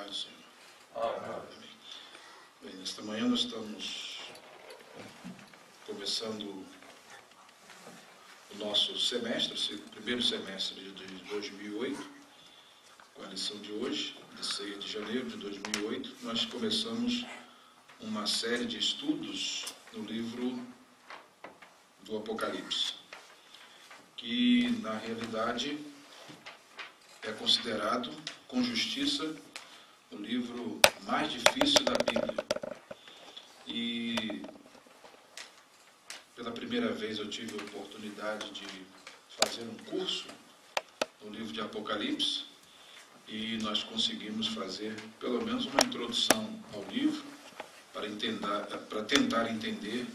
paz do Senhor. Amém. Bem, nesta manhã nós estamos começando o nosso semestre, o primeiro semestre de 2008, com a lição de hoje, de 6 de janeiro de 2008. Nós começamos uma série de estudos no livro do Apocalipse, que na realidade é considerado, com justiça, o livro mais difícil da Bíblia. E pela primeira vez eu tive a oportunidade de fazer um curso no livro de Apocalipse, e nós conseguimos fazer pelo menos uma introdução ao livro para tentar entender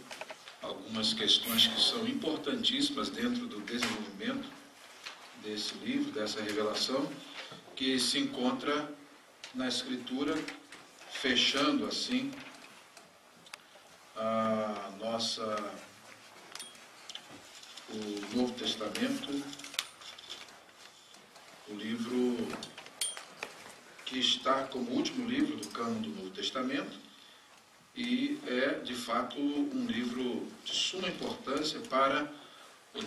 algumas questões que são importantíssimas dentro do desenvolvimento desse livro, dessa revelação, que se encontra na Escritura, fechando assim o Novo Testamento, o livro que está como último livro do cânon do Novo Testamento, e é de fato um livro de suma importância para a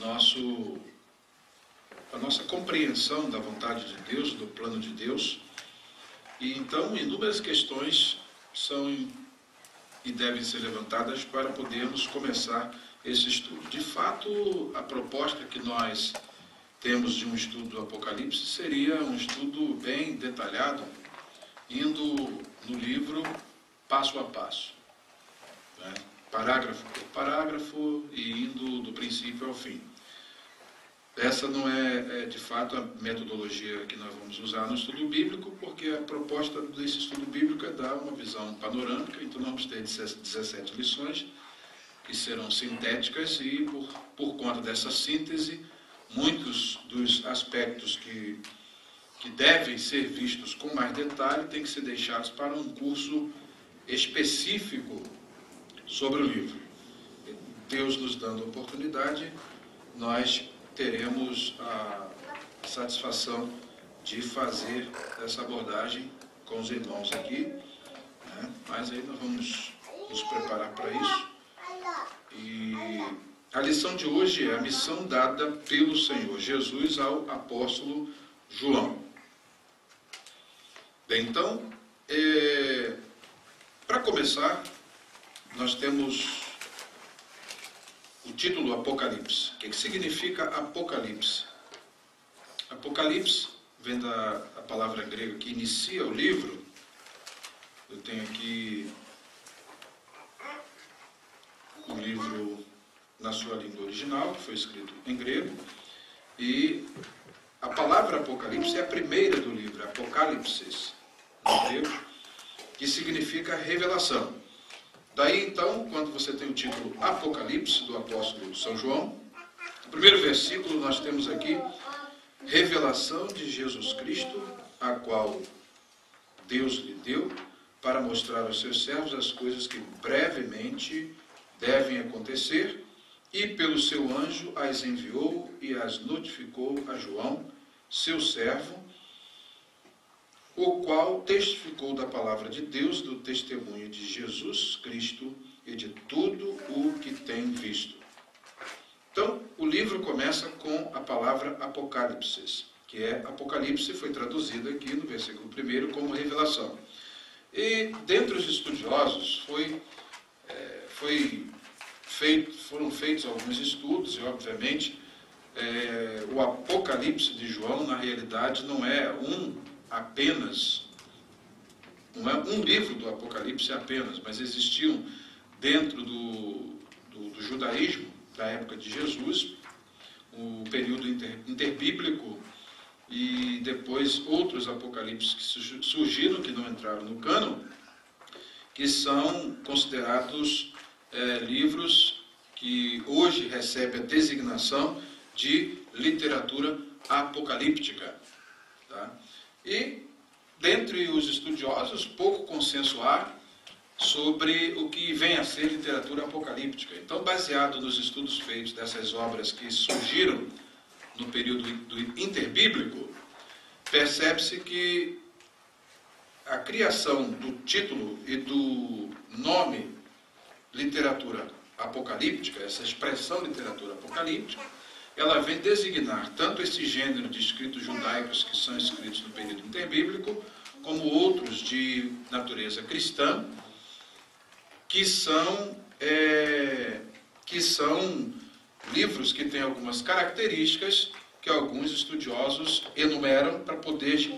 nossa compreensão da vontade de Deus, do plano de Deus. E então inúmeras questões são e devem ser levantadas para podermos começar esse estudo. De fato, a proposta que nós temos de um estudo do Apocalipse seria um estudo bem detalhado, indo no livro passo a passo, né? Parágrafo por parágrafo, e indo do princípio ao fim. Essa não é de fato a metodologia que nós vamos usar no estudo bíblico, porque a proposta desse estudo bíblico é dar uma visão panorâmica. Então nós vamos ter 17 lições que serão sintéticas, e por conta dessa síntese, muitos dos aspectos que devem ser vistos com mais detalhe têm que ser deixados para um curso específico sobre o livro. Deus nos dando a oportunidade, nós teremos a satisfação de fazer essa abordagem com os irmãos aqui, né? Mas aí nós vamos nos preparar para isso. E a lição de hoje é a missão dada pelo Senhor Jesus ao apóstolo João. Bem, então, para começar, nós temos o título Apocalipse. O que significa Apocalipse? Apocalipse vem da palavra grega que inicia o livro. Eu tenho aqui o livro na sua língua original, que foi escrito em grego, e a palavra Apocalipse é a primeira do livro, Apocalipsis, em grego, que significa revelação. Daí, então, quando você tem o título Apocalipse, do apóstolo São João, no primeiro versículo nós temos aqui revelação de Jesus Cristo, a qual Deus lhe deu para mostrar aos seus servos as coisas que brevemente devem acontecer, e pelo seu anjo as enviou e as notificou a João, seu servo, o qual testificou da palavra de Deus, do testemunho de Jesus Cristo e de tudo o que tem visto. Então, o livro começa com a palavra Apocalipse, que é Apocalipse, foi traduzido aqui no versículo 1 como revelação. E, dentre os estudiosos, foram feitos alguns estudos, e, obviamente, o Apocalipse de João, na realidade, não é um livro do Apocalipse apenas, mas existiam dentro do judaísmo da época de Jesus, o período interbíblico, e depois outros apocalipses que surgiram, que não entraram no cânon, que são considerados livros que hoje recebem a designação de literatura apocalíptica, tá? E, dentre os estudiosos, pouco consenso há sobre o que vem a ser literatura apocalíptica. Então, baseado nos estudos feitos dessas obras que surgiram no período do interbíblico, percebe-se que a criação do título e do nome literatura apocalíptica, essa expressão literatura apocalíptica, ela vem designar tanto esse gênero de escritos judaicos que são escritos no período interbíblico, como outros de natureza cristã, que são livros que têm algumas características que alguns estudiosos enumeram para poder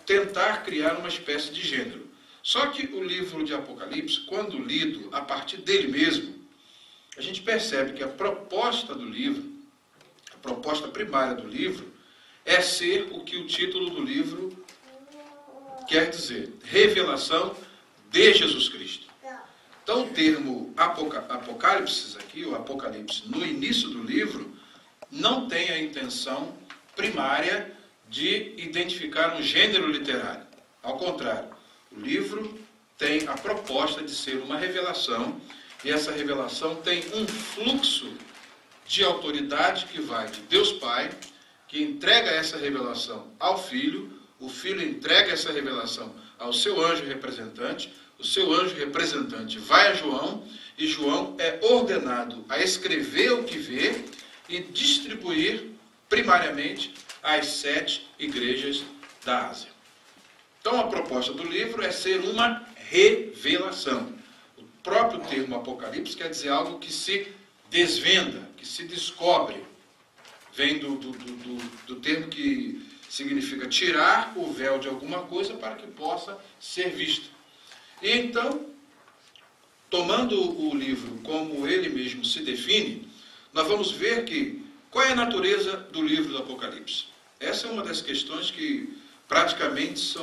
tentar criar uma espécie de gênero. Só que o livro de Apocalipse, quando lido a partir dele mesmo, a gente percebe que a proposta do livro, a proposta primária do livro, é ser o que o título do livro quer dizer: revelação de Jesus Cristo. Então o termo apocalipse aqui, o Apocalipse, no início do livro, não tem a intenção primária de identificar um gênero literário. Ao contrário, o livro tem a proposta de ser uma revelação, e essa revelação tem um fluxo de autoridade que vai de Deus Pai, que entrega essa revelação ao Filho, o Filho entrega essa revelação ao seu anjo representante, o seu anjo representante vai a João, e João é ordenado a escrever o que vê e distribuir primariamente às 7 igrejas da Ásia. Então a proposta do livro é ser uma revelação. O próprio termo Apocalipse quer dizer algo que se desvenda, que se descobre. Vem do termo que significa tirar o véu de alguma coisa para que possa ser visto. E então, tomando o livro como ele mesmo se define, nós vamos ver que qual é a natureza do livro do Apocalipse. Essa é uma das questões que praticamente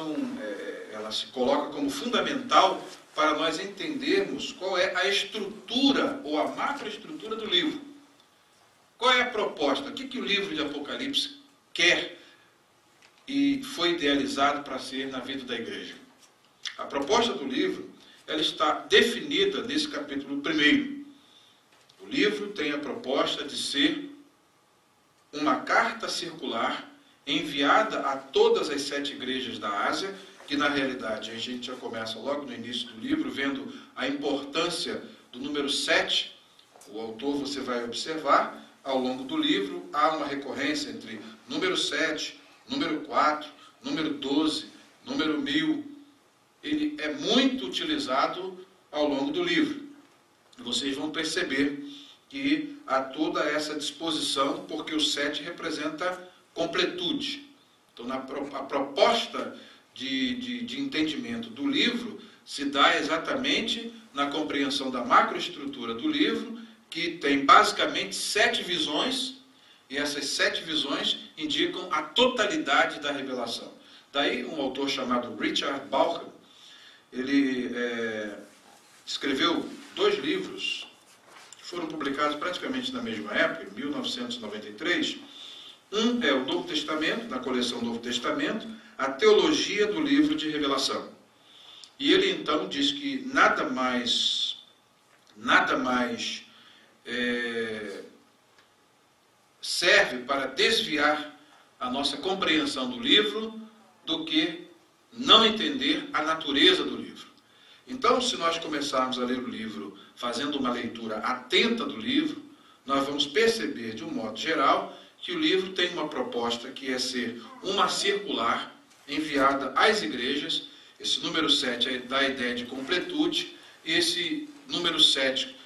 ela se coloca como fundamental para nós entendermos qual é a estrutura ou a macroestrutura do livro. Qual é a proposta? O que o livro de Apocalipse quer e foi idealizado para ser na vida da igreja? A proposta do livro, ela está definida nesse capítulo 1. O livro tem a proposta de ser uma carta circular enviada a todas as 7 igrejas da Ásia, que na realidade a gente já começa logo no início do livro, vendo a importância do número 7. O autor, você vai observar, ao longo do livro, há uma recorrência entre número 7, número 4, número 12, número 1000. Ele é muito utilizado ao longo do livro. Vocês vão perceber que há toda essa disposição, porque o 7 representa completude. Então, a proposta de entendimento do livro se dá exatamente na compreensão da macroestrutura do livro, que tem basicamente 7 visões, e essas 7 visões indicam a totalidade da revelação. Daí um autor chamado Richard Bauckham, ele escreveu 2 livros que foram publicados praticamente na mesma época, em 1993. Um é o Novo Testamento, na coleção Novo Testamento, a teologia do livro de Revelação. E ele então diz que nada mais serve para desviar a nossa compreensão do livro do que não entender a natureza do livro. Então, se nós começarmos a ler o livro fazendo uma leitura atenta do livro, nós vamos perceber, de um modo geral, que o livro tem uma proposta que é ser uma circular enviada às igrejas. Esse número 7 dá a ideia de completude, e esse número 7,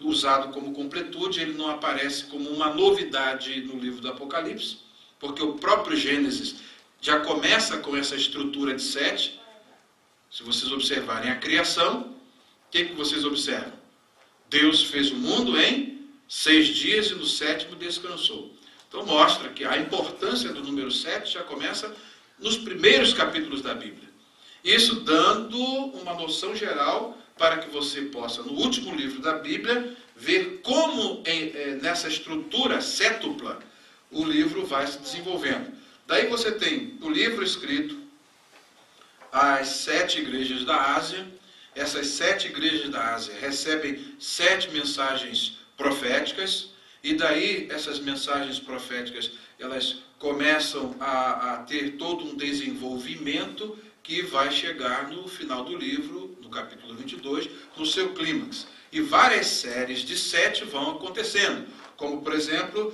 usado como completude, ele não aparece como uma novidade no livro do Apocalipse, porque o próprio Gênesis já começa com essa estrutura de 7. Se vocês observarem a criação, o que vocês observam? Deus fez o mundo em 6 dias e no 7º descansou. Então mostra que a importância do número 7 já começa nos primeiros capítulos da Bíblia. Isso dando uma noção geral para que você possa, no último livro da Bíblia, ver como nessa estrutura sétupla o livro vai se desenvolvendo. Daí você tem o livro escrito às 7 igrejas da Ásia. Essas 7 igrejas da Ásia recebem 7 mensagens proféticas, e daí essas mensagens proféticas elas começam a ter todo um desenvolvimento, que vai chegar no final do livro, no capítulo 22, no seu clímax. E várias séries de 7 vão acontecendo, como, por exemplo,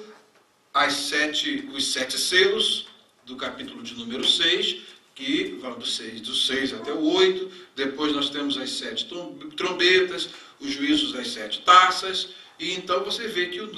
os 7 selos do capítulo de número 6, que vão do 6 até o 8. Depois nós temos as 7 trombetas, os juízos das 7 taças. E então você vê que o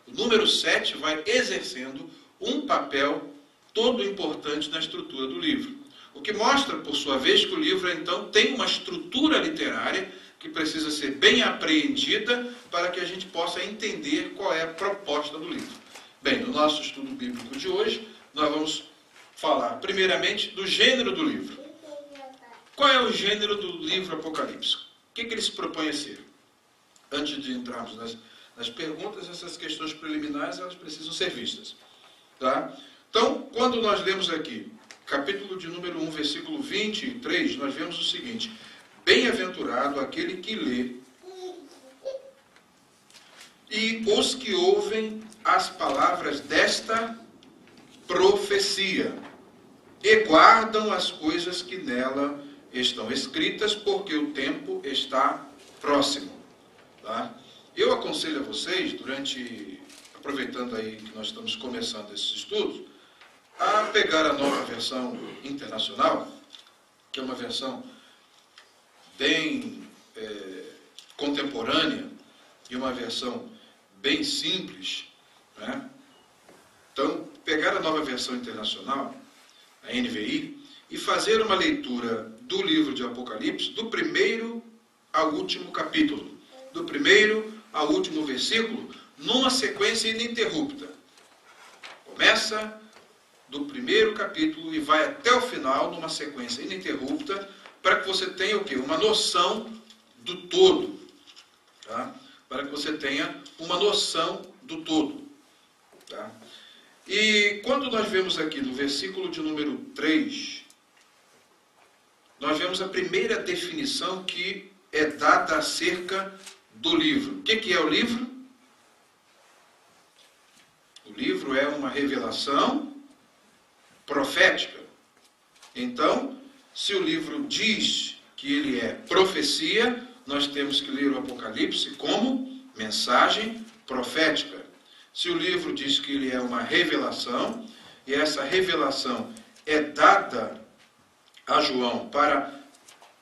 número 7 vai exercendo um papel todo importante na estrutura do livro. O que mostra, por sua vez, que o livro, então, tem uma estrutura literária que precisa ser bem apreendida para que a gente possa entender qual é a proposta do livro. Bem, no nosso estudo bíblico de hoje, nós vamos falar, primeiramente, do gênero do livro. Qual é o gênero do livro Apocalipse? O que ele se propõe a ser? Antes de entrarmos nas perguntas, essas questões preliminares, elas precisam ser vistas. Tá? Então, quando nós lemos aqui, capítulo de número 1, versículo 23, nós vemos o seguinte: bem-aventurado aquele que lê e os que ouvem as palavras desta profecia e guardam as coisas que nela estão escritas, porque o tempo está próximo. Tá? Eu aconselho a vocês, aproveitando aí que nós estamos começando esses estudos, a pegar a nova versão internacional, que é uma versão bem contemporânea e uma versão bem simples, né? Então, pegar a nova versão internacional, a NVI, e fazer uma leitura do livro de Apocalipse, do primeiro ao último capítulo, do primeiro ao último versículo, numa sequência ininterrupta. Começa do primeiro capítulo e vai até o final, numa sequência ininterrupta, para que você tenha o quê? Uma noção do todo. Tá? Para que você tenha uma noção do todo. Tá? E quando nós vemos aqui no versículo de número 3, nós vemos a primeira definição que é dada acerca do livro. O que é o livro? O livro é uma revelação profética. Então, se o livro diz que ele é profecia, nós temos que ler o Apocalipse como mensagem profética. Se o livro diz que ele é uma revelação, e essa revelação é dada a João para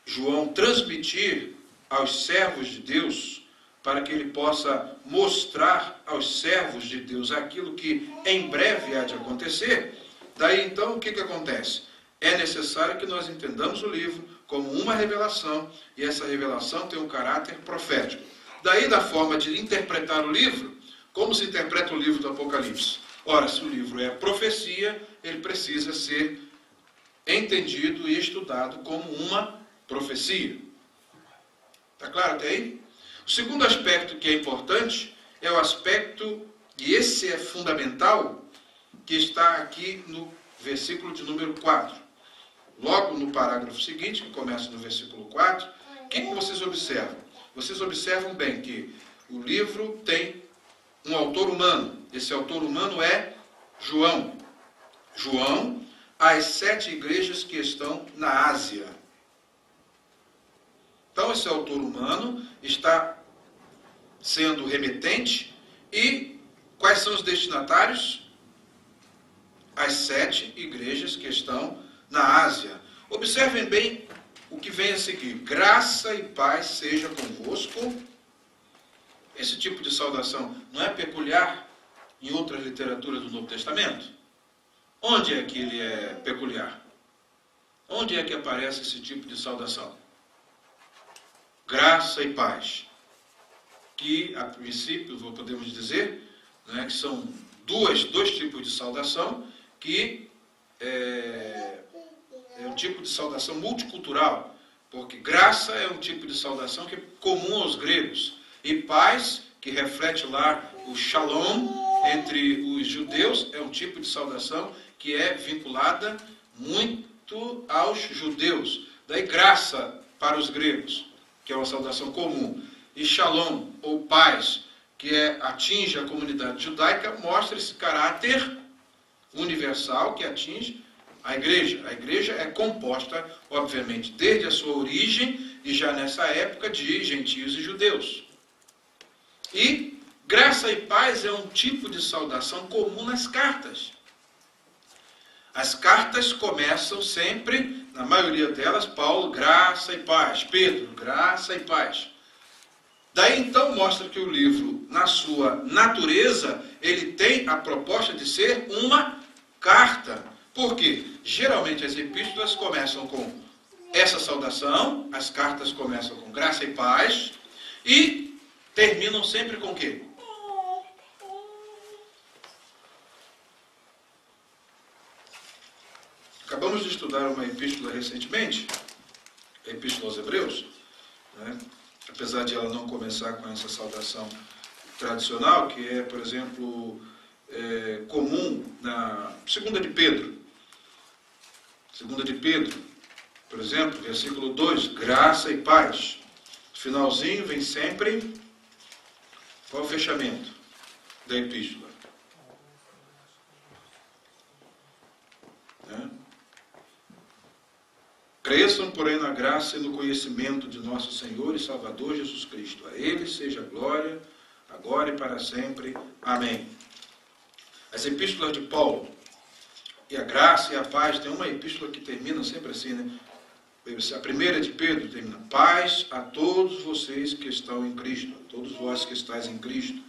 João transmitir aos servos de Deus, para que ele possa mostrar aos servos de Deus aquilo que em breve há de acontecer, daí então o que acontece? É necessário que nós entendamos o livro como uma revelação, e essa revelação tem um caráter profético. Daí da forma de interpretar o livro, como se interpreta o livro do Apocalipse? Ora, se o livro é profecia, ele precisa ser entendido e estudado como uma profecia. Está claro até aí? O segundo aspecto que é importante é o aspecto, e esse é fundamental, que está aqui no versículo de número 4. Logo no parágrafo seguinte, que começa no versículo 4, o que vocês observam? Vocês observam bem que o livro tem um autor humano. Esse autor humano é João. João, às 7 igrejas que estão na Ásia. Então, esse autor humano está sendo remetente. E quais são os destinatários? As 7 igrejas que estão na Ásia. Observem bem o que vem a seguir. Graça e paz seja convosco. Esse tipo de saudação não é peculiar em outras literaturas do Novo Testamento? Onde é que ele é peculiar? Onde é que aparece esse tipo de saudação? Graça e paz. Que, a princípio, podemos dizer, né, que são dois tipos de saudação, que é um tipo de saudação multicultural, porque graça é um tipo de saudação que é comum aos gregos, e paz, que reflete lá o shalom entre os judeus, é um tipo de saudação que é vinculada muito aos judeus. Daí graça para os gregos, que é uma saudação comum, e shalom, ou paz, que atinge a comunidade judaica, mostra esse caráter universal que atinge a igreja? A igreja é composta, obviamente, desde a sua origem e já nessa época de gentios e judeus. E graça e paz é um tipo de saudação comum nas cartas. As cartas começam sempre, na maioria delas, Paulo, graça e paz. Pedro, graça e paz. Daí então mostra que o livro, na sua natureza, ele tem a proposta de ser uma carta. Por quê? Geralmente as epístolas começam com essa saudação, as cartas começam com graça e paz, e terminam sempre com o quê? Acabamos de estudar uma epístola recentemente, a Epístola aos Hebreus, né? Apesar de ela não começar com essa saudação tradicional, que é, por exemplo, comum na 2 de Pedro. 2 de Pedro, por exemplo, versículo 2, graça e paz. No finalzinho vem sempre, qual é o fechamento da epístola? Cresçam, porém, na graça e no conhecimento de nosso Senhor e Salvador Jesus Cristo. A Ele seja glória, agora e para sempre. Amém. As epístolas de Paulo, e a graça e a paz, tem uma epístola que termina sempre assim, né? A primeira de Pedro termina, paz a todos vocês que estão em Cristo, a todos vós que estáis em Cristo.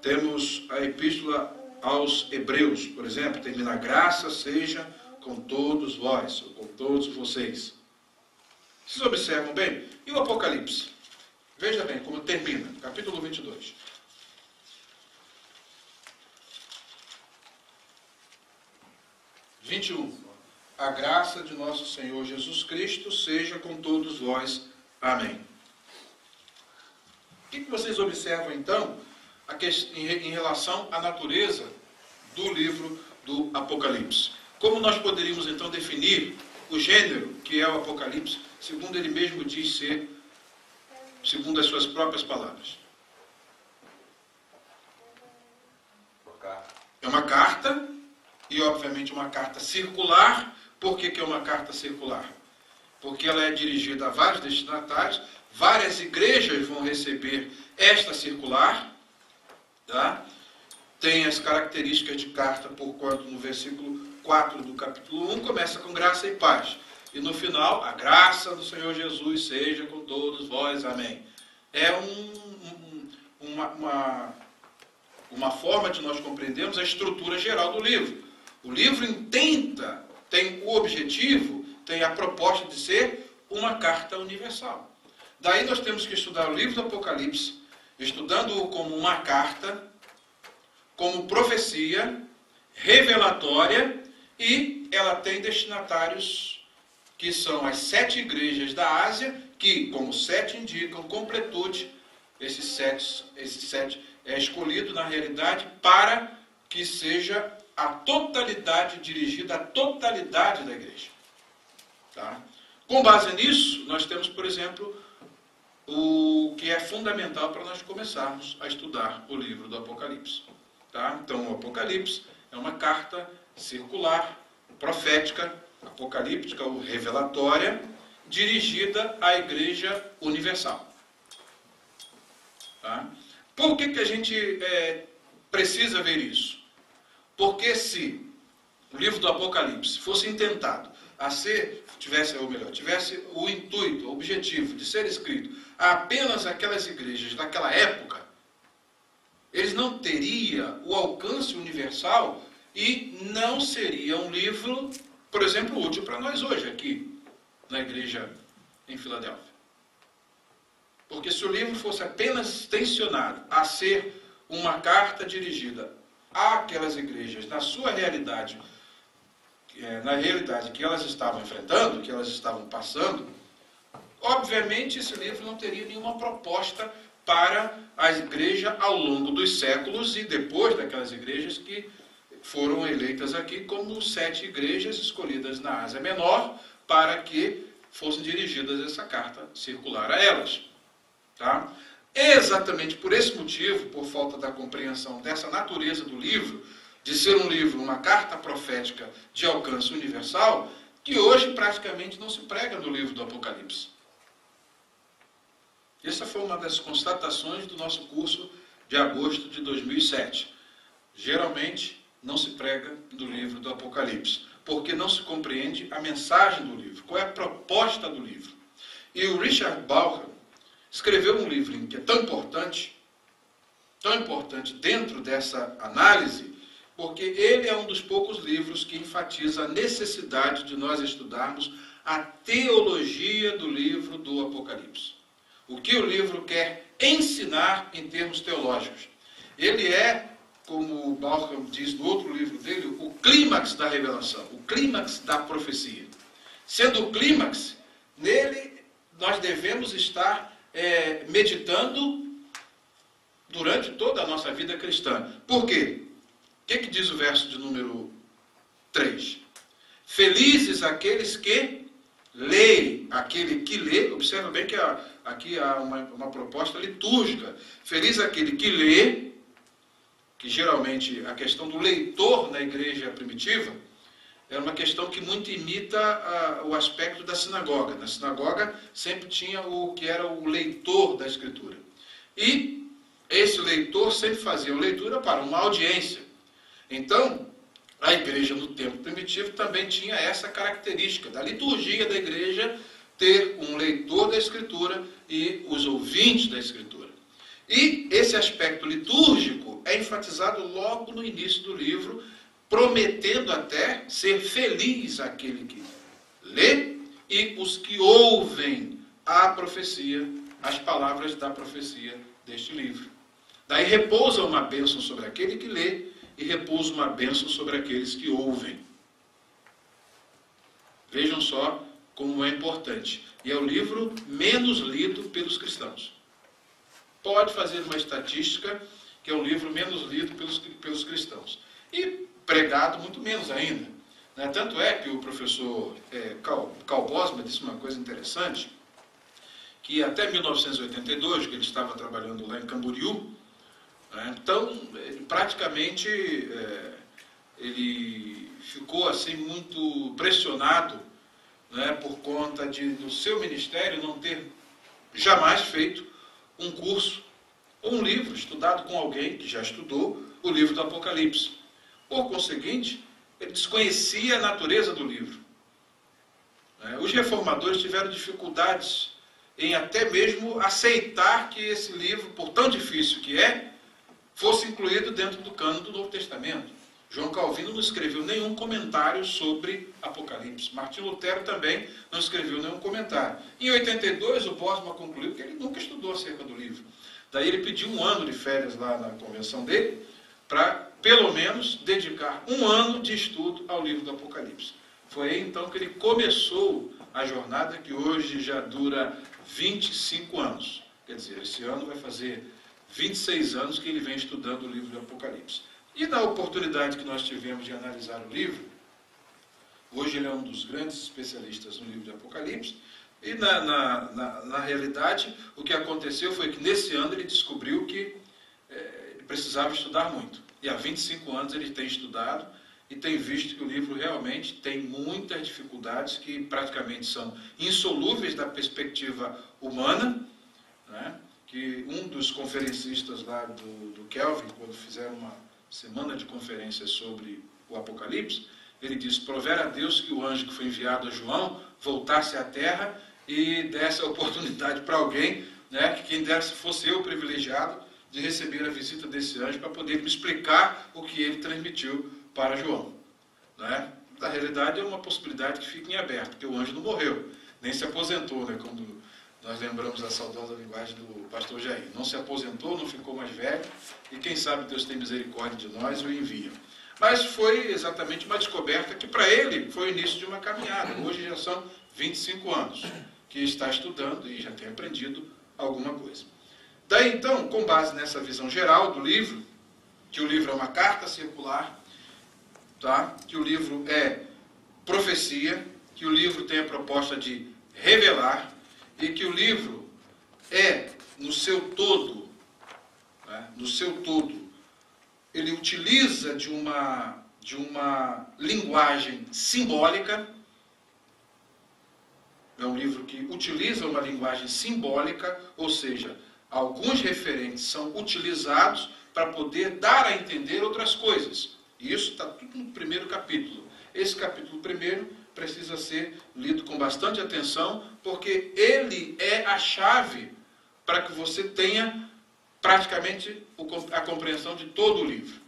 Temos a epístola aos Hebreus, por exemplo, termina, graça seja com todos vós, ou com todos vocês. Vocês observam bem? E o Apocalipse? Veja bem como termina, capítulo 22. A graça de nosso Senhor Jesus Cristo seja com todos vós. Amém. O que vocês observam, então, em relação à natureza do livro do Apocalipse? Como nós poderíamos, então, definir o gênero que é o Apocalipse, segundo ele mesmo diz ser, segundo as suas próprias palavras? É uma carta, e obviamente uma carta circular. Por que é uma carta circular? Porque ela é dirigida a vários destinatários, várias igrejas vão receber esta circular, tá? Tem as características de carta, porquanto no versículo 4 do capítulo 1 começa com graça e paz. E no final, a graça do Senhor Jesus seja com todos vós. Amém. É uma forma de nós compreendermos a estrutura geral do livro. O livro tem o objetivo, tem a proposta de ser uma carta universal. Daí nós temos que estudar o livro do Apocalipse, estudando-o como uma carta, como profecia, revelatória, e ela tem destinatários que são as 7 igrejas da Ásia, que, como 7 indicam completude, esses sete é escolhido, na realidade, para que seja a totalidade, dirigida à totalidade da igreja. Tá? Com base nisso, nós temos, por exemplo, o que é fundamental para nós começarmos a estudar o livro do Apocalipse. Tá? Então, o Apocalipse é uma carta circular, profética, apocalíptica ou revelatória, dirigida à Igreja Universal. Tá? Por que a gente precisa ver isso? Porque se o livro do Apocalipse fosse intentado tivesse o intuito, o objetivo de ser escrito a apenas aquelas igrejas daquela época, eles não teriam o alcance universal e não seria um livro, por exemplo, útil para nós hoje aqui, na igreja em Filadélfia. Porque se o livro fosse apenas tensionado a ser uma carta dirigida àquelas igrejas, na sua realidade, na realidade que elas estavam enfrentando, que elas estavam passando, obviamente esse livro não teria nenhuma proposta para a igreja ao longo dos séculos e depois daquelas igrejas que foram eleitas aqui como 7 igrejas escolhidas na Ásia Menor para que fossem dirigidas essa carta circular a elas. Tá? Exatamente por esse motivo, por falta da compreensão dessa natureza do livro, de ser um livro, uma carta profética de alcance universal, que hoje praticamente não se prega no livro do Apocalipse. Essa foi uma das constatações do nosso curso de agosto de 2007. Geralmente não se prega no livro do Apocalipse, porque não se compreende a mensagem do livro, qual é a proposta do livro. E o Richard Bauckham escreveu um livro que é tão importante dentro dessa análise, porque ele é um dos poucos livros que enfatiza a necessidade de nós estudarmos a teologia do livro do Apocalipse. O que o livro quer ensinar em termos teológicos. Ele é, como o Bauckham diz no outro livro dele, o clímax da revelação, o clímax da profecia. Sendo o clímax, nele nós devemos estar meditando durante toda a nossa vida cristã. Por quê? O que diz o verso de número 3? Felizes aqueles que leem, aquele que lê, observa bem que aqui há uma proposta litúrgica. Feliz aquele que lê, que geralmente a questão do leitor na igreja primitiva era uma questão que muito imita o aspecto da sinagoga. Na sinagoga sempre tinha o que era o leitor da Escritura. E esse leitor sempre fazia a leitura para uma audiência. Então, a igreja no tempo primitivo também tinha essa característica da liturgia da igreja ter um leitor da Escritura e os ouvintes da Escritura. E esse aspecto litúrgico é enfatizado logo no início do livro, prometendo até ser feliz aquele que lê e os que ouvem a profecia, as palavras da profecia deste livro. Daí repousa uma bênção sobre aquele que lê e repousa uma bênção sobre aqueles que ouvem. Vejam só como é importante. E é o livro menos lido pelos cristãos. Pode fazer uma estatística que é o livro menos lido pelos cristãos. E pregado muito menos ainda. Né? Tanto é que o professor Karl Bosman disse uma coisa interessante, que até 1982, que ele estava trabalhando lá em Camboriú, né? Então, praticamente, ele ficou assim muito pressionado, né, por conta do seu ministério não ter jamais feito um curso ou um livro estudado com alguém que já estudou o livro do Apocalipse. Por conseguinte, ele desconhecia a natureza do livro. Os reformadores tiveram dificuldades em até mesmo aceitar que esse livro, por tão difícil que fosse incluído dentro do cânon do Novo Testamento. João Calvino não escreveu nenhum comentário sobre Apocalipse. Martinho Lutero também não escreveu nenhum comentário. Em 82, o Bosman concluiu que ele nunca estudou acerca do livro. Daí ele pediu 1 ano de férias lá na convenção dele, para, pelo menos, dedicar 1 ano de estudo ao livro do Apocalipse. Foi aí, então, que ele começou a jornada, que hoje já dura 25 anos. Quer dizer, esse ano vai fazer 26 anos que ele vem estudando o livro do Apocalipse. E na oportunidade que nós tivemos de analisar o livro, hoje ele é um dos grandes especialistas no livro de Apocalipse, e na realidade o que aconteceu foi que nesse ano ele descobriu que ele precisava estudar muito. E há 25 anos ele tem estudado e tem visto que o livro realmente tem muitas dificuldades que praticamente são insolúveis da perspectiva humana, né? Que um dos conferencistas lá do Kelvin, quando fizeram uma semana de conferências sobre o Apocalipse, ele disse: provera a Deus que o anjo que foi enviado a João voltasse à terra e desse a oportunidade para alguém, né, que quem dera se fosse eu privilegiado de receber a visita desse anjo para poder me explicar o que ele transmitiu para João. Né? Na realidade é uma possibilidade que fica em aberto, porque o anjo não morreu, nem se aposentou, né, quando nós lembramos a saudosa linguagem do pastor Jair. Não se aposentou, não ficou mais velho, e quem sabe Deus tem misericórdia de nós e o envia. Mas foi exatamente uma descoberta que para ele foi o início de uma caminhada. Hoje já são 25 anos que está estudando e já tem aprendido alguma coisa. Daí então, com base nessa visão geral do livro, que o livro é uma carta circular, tá? Que o livro é profecia, que o livro tem a proposta de revelar, e que o livro é, no seu todo, né, no seu todo, ele utiliza de uma linguagem simbólica. É um livro que utiliza uma linguagem simbólica, ou seja, alguns referentes são utilizados para poder dar a entender outras coisas. E isso está tudo no primeiro capítulo. Esse capítulo primeiro precisa ser lido com bastante atenção, porque ele é a chave para que você tenha praticamente a compreensão de todo o livro.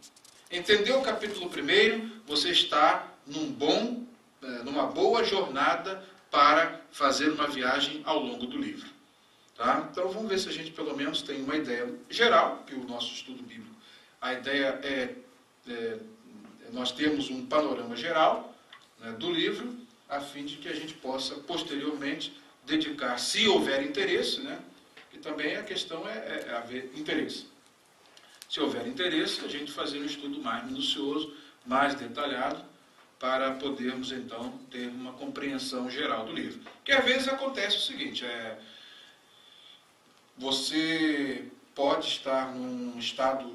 Entendeu o capítulo primeiro, você está numa boa jornada para fazer uma viagem ao longo do livro. Tá? Então vamos ver se a gente pelo menos tem uma ideia geral, que o nosso estudo bíblico, a ideia nós temos um panorama geral, né, do livro, a fim de que a gente possa posteriormente dedicar, se houver interesse, né, que também a questão é haver interesse. Se houver interesse, a gente fazer um estudo mais minucioso, mais detalhado, para podermos então ter uma compreensão geral do livro. Que às vezes acontece o seguinte, você pode estar num estado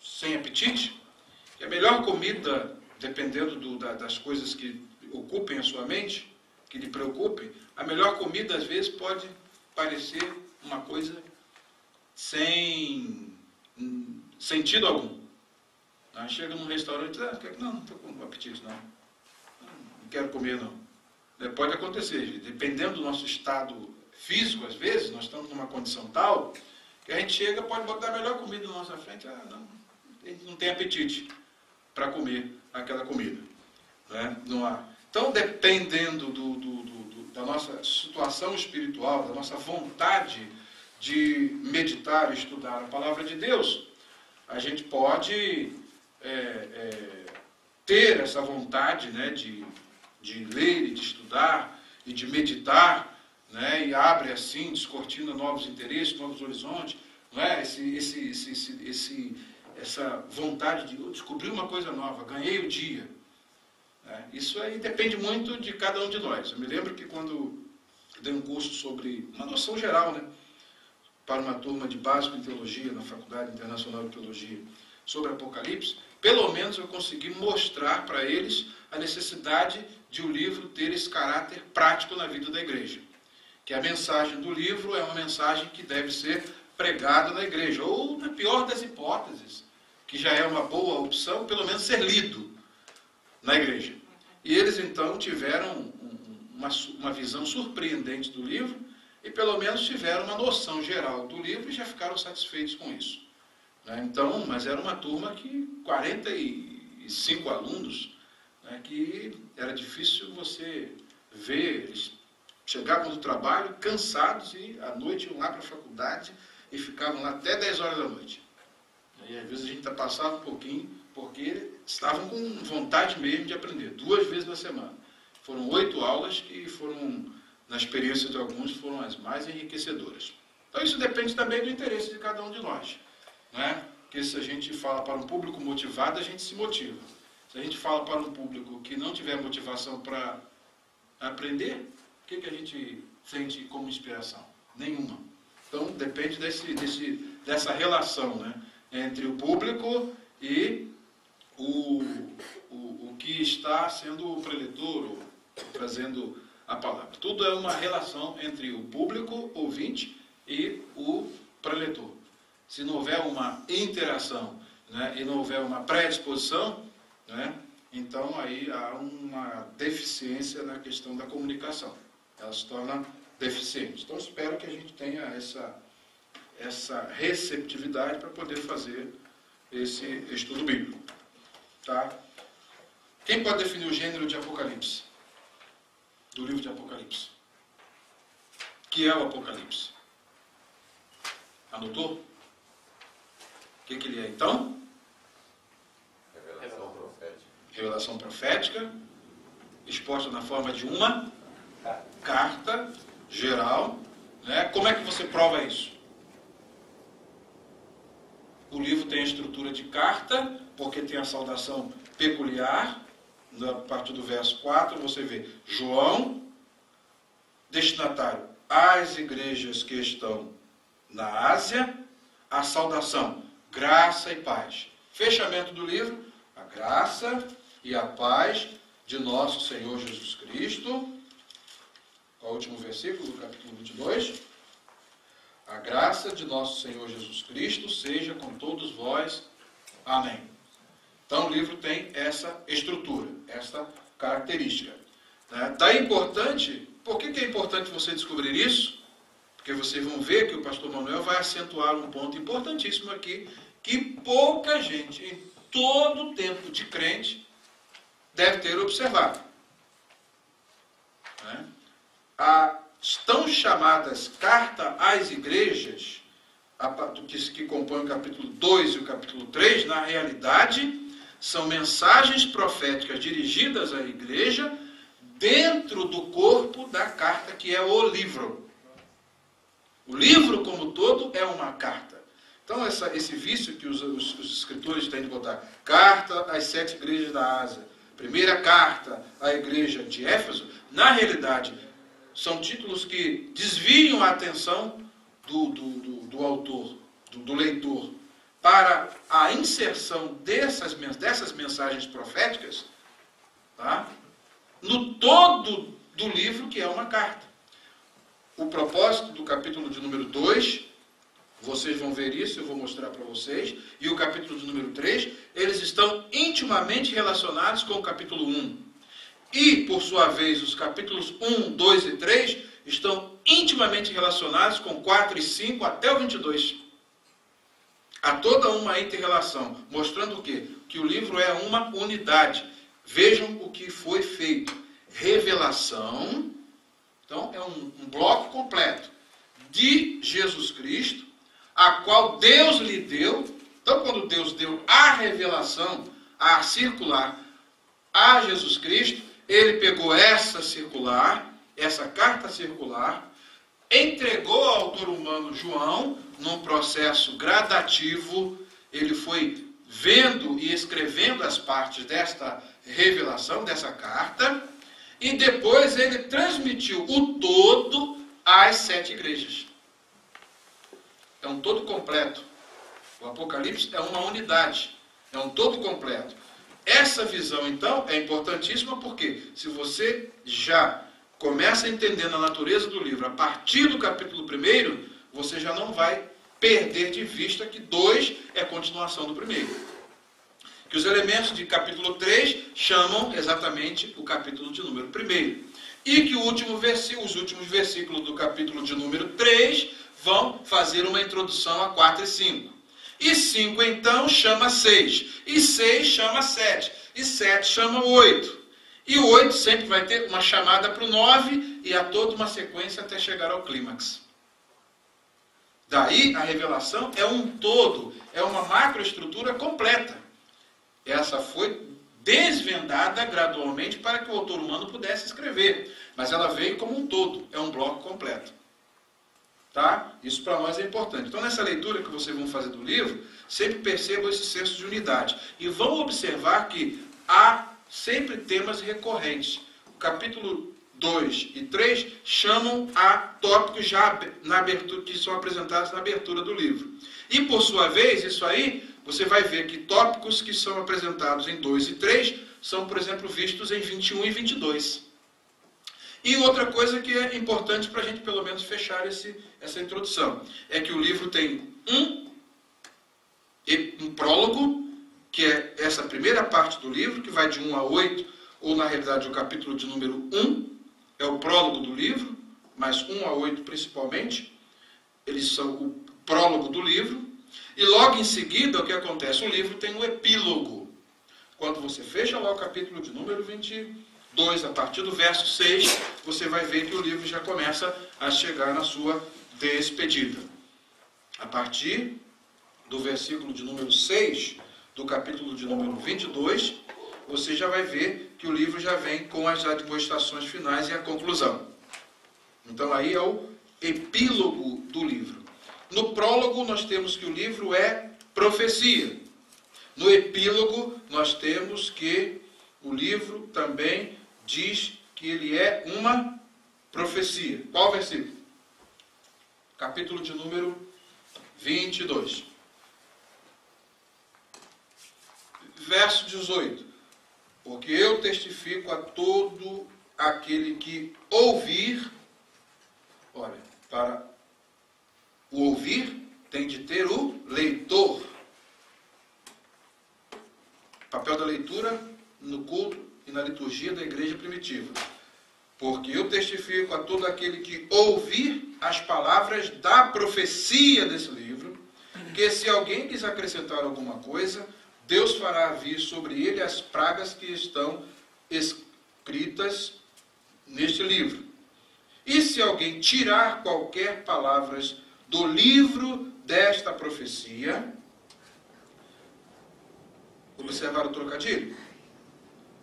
sem apetite, e a melhor comida, dependendo das coisas que ocupem a sua mente, que lhe preocupem, a melhor comida às vezes pode parecer uma coisa sem sentido algum. Chega num restaurante e não estou com apetite não quero comer não. Pode acontecer, dependendo do nosso estado físico, às vezes, nós estamos numa condição tal, que a gente chega, pode botar a melhor comida na nossa frente, a gente não tem apetite para comer aquela comida. Né? Não há. Então, dependendo da nossa situação espiritual, da nossa vontade de meditar e estudar a palavra de Deus, a gente pode ter essa vontade, né, de ler e de estudar e de meditar, né, e abre assim, descortina novos interesses, novos horizontes, não é? Essa vontade de descobrir uma coisa nova, ganhei o dia. Né? Isso aí depende muito de cada um de nós. Eu me lembro que quando eu dei um curso sobre uma noção geral, né, para uma turma de básico em teologia na Faculdade Internacional de Teologia, sobre Apocalipse, pelo menos eu consegui mostrar para eles a necessidade de o livro ter esse caráter prático na vida da igreja. Que a mensagem do livro é uma mensagem que deve ser pregada na igreja, ou, na pior das hipóteses, que já é uma boa opção, pelo menos ser lido na igreja. E eles, então, tiveram uma visão surpreendente do livro, e pelo menos tiveram uma noção geral do livro e já ficaram satisfeitos com isso. Então, mas era uma turma que 45 alunos, né, que era difícil você ver, eles chegavam do trabalho cansados e à noite iam lá para a faculdade e ficavam lá até 10 horas da noite. E às vezes a gente passava um pouquinho, porque estavam com vontade mesmo de aprender, 2 vezes na semana. Foram 8 aulas que foram, na experiência de alguns, foram as mais enriquecedoras. Então isso depende também do interesse de cada um de nós. Né? Porque se a gente fala para um público motivado, a gente se motiva. Se a gente fala para um público que não tiver motivação para aprender, o que a gente sente como inspiração? Nenhuma. Então depende dessa relação, né, entre o público e o que está sendo o preletor, ou trazendo a palavra. Tudo é uma relação entre o público, ouvinte, e o preletor. Se não houver uma interação, né, e não houver uma predisposição, né, então aí há uma deficiência na questão da comunicação. Ela se torna deficiente. Então espero que a gente tenha essa receptividade para poder fazer esse estudo bíblico. Tá? Quem pode definir o gênero de Apocalipse? Do livro de Apocalipse. O que é o Apocalipse? Anotou? O que ele é, então? Revelação profética. Revelação profética, exposta na forma de uma carta geral. Né? Como é que você prova isso? O livro tem a estrutura de carta, porque tem a saudação peculiar. A partir do verso 4, você vê João, destinatário às igrejas que estão na Ásia, a saudação, graça e paz. Fechamento do livro, a graça e a paz de nosso Senhor Jesus Cristo. Qual é o último versículo do capítulo 22? A graça de nosso Senhor Jesus Cristo seja com todos vós. Amém. Então o livro tem essa estrutura, essa característica. Daí importante, por que é importante você descobrir isso? Porque vocês vão ver que o pastor Manuel vai acentuar um ponto importantíssimo aqui, que pouca gente, em todo o tempo de crente, deve ter observado. As tão chamadas cartas às igrejas, que compõem o capítulo 2 e o capítulo 3, na realidade, são mensagens proféticas dirigidas à igreja dentro do corpo da carta, que é o livro. O livro, como todo, é uma carta. Então, esse vício que os escritores têm de botar, carta às 7 igrejas da Ásia, primeira carta à igreja de Éfeso, na realidade, são títulos que desviam a atenção do autor, do leitor, para a inserção dessas mensagens proféticas, tá? No todo do livro, que é uma carta. O propósito do capítulo de número 2, vocês vão ver isso, eu vou mostrar para vocês, e o capítulo de número 3, eles estão intimamente relacionados com o capítulo 1. E, por sua vez, os capítulos 1, 2 e 3 estão intimamente relacionados com 4 e 5 até o 22. Há toda uma inter-relação, mostrando o quê? Que o livro é uma unidade. Vejam o que foi feito. Revelação, então é um bloco completo de Jesus Cristo, a qual Deus lhe deu. Então, quando Deus deu a revelação, a circular, a Jesus Cristo, ele pegou essa circular, essa carta circular, entregou ao autor humano João, num processo gradativo. Ele foi vendo e escrevendo as partes desta revelação, dessa carta, e depois ele transmitiu o todo às 7 igrejas. É um todo completo. O Apocalipse é uma unidade, é um todo completo. Essa visão, então, é importantíssima porque, se você já começa entendendo a natureza do livro a partir do capítulo 1, você já não vai perder de vista que 2 é continuação do 1. Que os elementos de capítulo 3 chamam exatamente o capítulo de número 1. E que os últimos versículos do capítulo de número 3 vão fazer uma introdução a 4 e 5. E 5, então, chama 6. E 6 chama 7. E 7 chama 8. E o 8 sempre vai ter uma chamada para o 9 e há toda uma sequência até chegar ao clímax. Daí, a revelação é um todo, é uma macroestrutura completa. Essa foi desvendada gradualmente para que o autor humano pudesse escrever. Mas ela veio como um todo, é um bloco completo. Tá? Isso para nós é importante. Então, nessa leitura que vocês vão fazer do livro, sempre percebam esse senso de unidade. E vão observar que há sempre temas recorrentes. O capítulo 2 e 3 chamam a tópicos já na abertura, que são apresentados na abertura do livro. E, por sua vez, isso aí, você vai ver que tópicos que são apresentados em 2 e 3 são, por exemplo, vistos em 21 e 22. E outra coisa que é importante para a gente, pelo menos, fechar essa introdução, é que o livro tem um prólogo, que é essa primeira parte do livro, que vai de 1 a 8, ou na realidade o capítulo de número 1, é o prólogo do livro, mas 1 a 8 principalmente, eles são o prólogo do livro. E logo em seguida, o que acontece? O livro tem um epílogo. Quando você fecha lá o capítulo de número 22, a partir do verso 6, você vai ver que o livro já começa a chegar na sua despedida. A partir do versículo de número 6, do capítulo de número 22, você já vai ver que o livro já vem com as admoestações finais e a conclusão. Então aí é o epílogo do livro. No prólogo nós temos que o livro é profecia. No epílogo nós temos que o livro também diz que ele é uma profecia. Qual versículo? Capítulo de número 22. Verso 18. Porque eu testifico a todo aquele que ouvir. Olha, para o ouvir tem de ter o leitor. Papel da leitura no culto e na liturgia da igreja primitiva. Porque eu testifico a todo aquele que ouvir as palavras da profecia desse livro, que se alguém quiser acrescentar alguma coisa, Deus fará vir sobre ele as pragas que estão escritas neste livro. E se alguém tirar qualquer palavras do livro desta profecia, observar o trocadilho?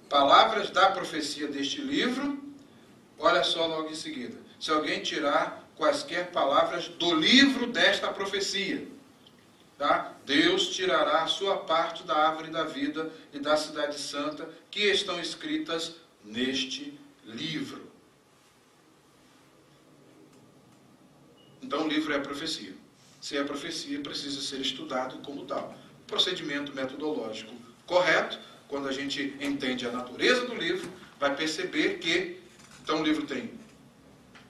Palavras da profecia deste livro, olha só logo em seguida. Se alguém tirar quaisquer palavras do livro desta profecia, tá? Deus tirará a sua parte da árvore da vida e da cidade santa que estão escritas neste livro. Então o livro é a profecia. Se é a profecia, precisa ser estudado como tal. Procedimento metodológico correto, quando a gente entende a natureza do livro, vai perceber que então o livro tem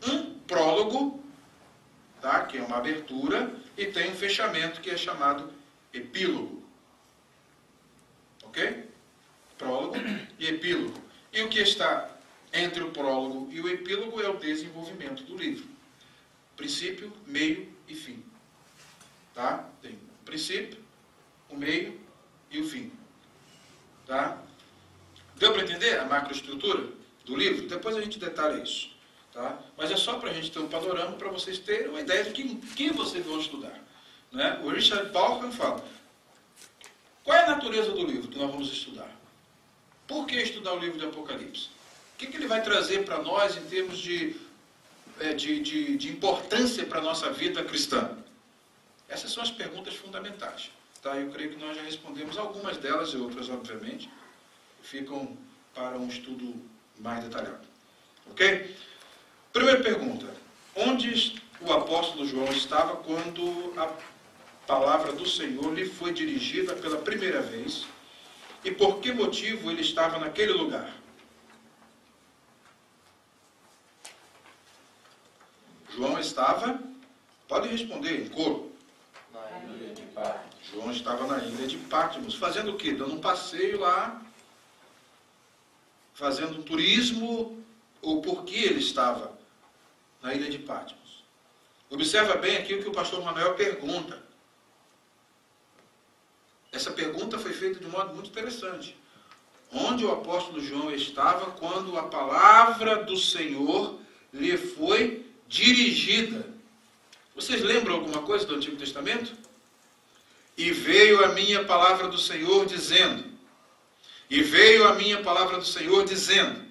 um prólogo, tá? Que é uma abertura, e tem um fechamento que é chamado epílogo. Ok? Prólogo e epílogo. E o que está entre o prólogo e o epílogo é o desenvolvimento do livro. Princípio, meio e fim. Tá? Tem o princípio, o meio e o fim. Tá? Deu para entender a macroestrutura do livro? Depois a gente detalha isso. Tá? Mas é só para a gente ter um panorama, para vocês terem uma ideia de que vocês vão estudar. Né? O Richard Dawkins fala, qual é a natureza do livro que nós vamos estudar? Por que estudar o livro de Apocalipse? O que ele vai trazer para nós em termos de importância para a nossa vida cristã? Essas são as perguntas fundamentais. Tá? Eu creio que nós já respondemos algumas delas, e outras, obviamente, ficam para um estudo mais detalhado. Ok? Primeira pergunta. Onde o apóstolo João estava quando a palavra do Senhor lhe foi dirigida pela primeira vez? E por que motivo ele estava naquele lugar? João estava, pode responder em coro. Na ilha de Patmos. João estava na ilha de Patmos, fazendo o quê? Dando um passeio lá, fazendo um turismo, ou por que ele estava na ilha de Patmos? Observa bem aqui o que o pastor Manuel pergunta. Essa pergunta foi feita de um modo muito interessante. Onde o apóstolo João estava quando a palavra do Senhor lhe foi dirigida? Vocês lembram alguma coisa do Antigo Testamento? E veio a minha palavra do Senhor dizendo. E veio a minha palavra do Senhor dizendo.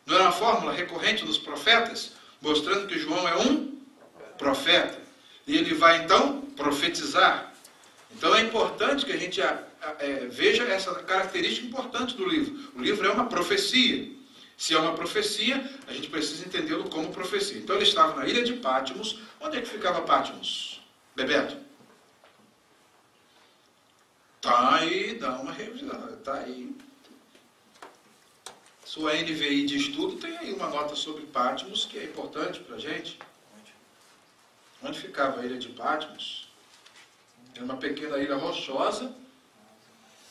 Não era uma fórmula recorrente nos profetas? Mostrando que João é um profeta. E ele vai então profetizar. Então é importante que a gente veja essa característica importante do livro. O livro é uma profecia. Se é uma profecia, a gente precisa entendê-lo como profecia. Então ele estava na ilha de Patmos. Onde é que ficava Patmos? Bebeto? Tá aí, dá uma revisada. Tá aí. Sua NVI de estudo tem aí uma nota sobre Patmos que é importante para a gente. Onde ficava a ilha de Patmos? Era uma pequena ilha rochosa,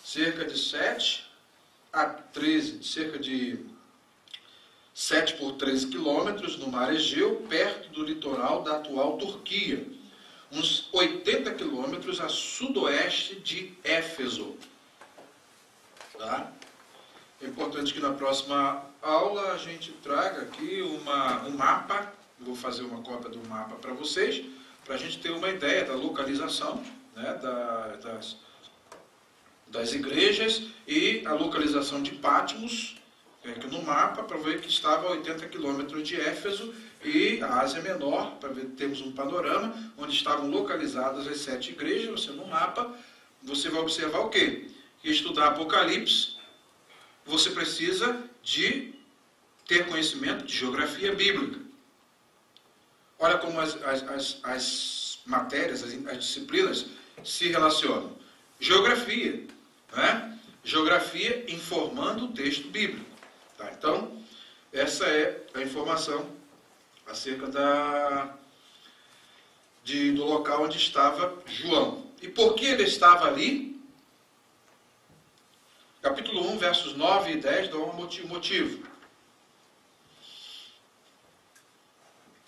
cerca de 7 a 13, cerca de 7 por 13 quilômetros no mar Egeu, perto do litoral da atual Turquia, uns 80 quilômetros a sudoeste de Éfeso. Tá? É importante que na próxima aula a gente traga aqui um mapa. Eu vou fazer uma cópia do mapa para vocês, para a gente ter uma ideia da localização, né, das igrejas e a localização de Patmos, aqui no mapa, para ver que estava a 80 quilômetros de Éfeso, e a Ásia Menor, para ver termos um panorama, onde estavam localizadas as 7 igrejas. Você no mapa, você vai observar o quê? Que estudar Apocalipse, você precisa de ter conhecimento de geografia bíblica. Olha como as matérias, as disciplinas se relacionam. Geografia, né? Geografia informando o texto bíblico. Tá? Então, essa é a informação acerca do local onde estava João. E por que ele estava ali? Capítulo 1, versos 9 e 10 dão um motivo.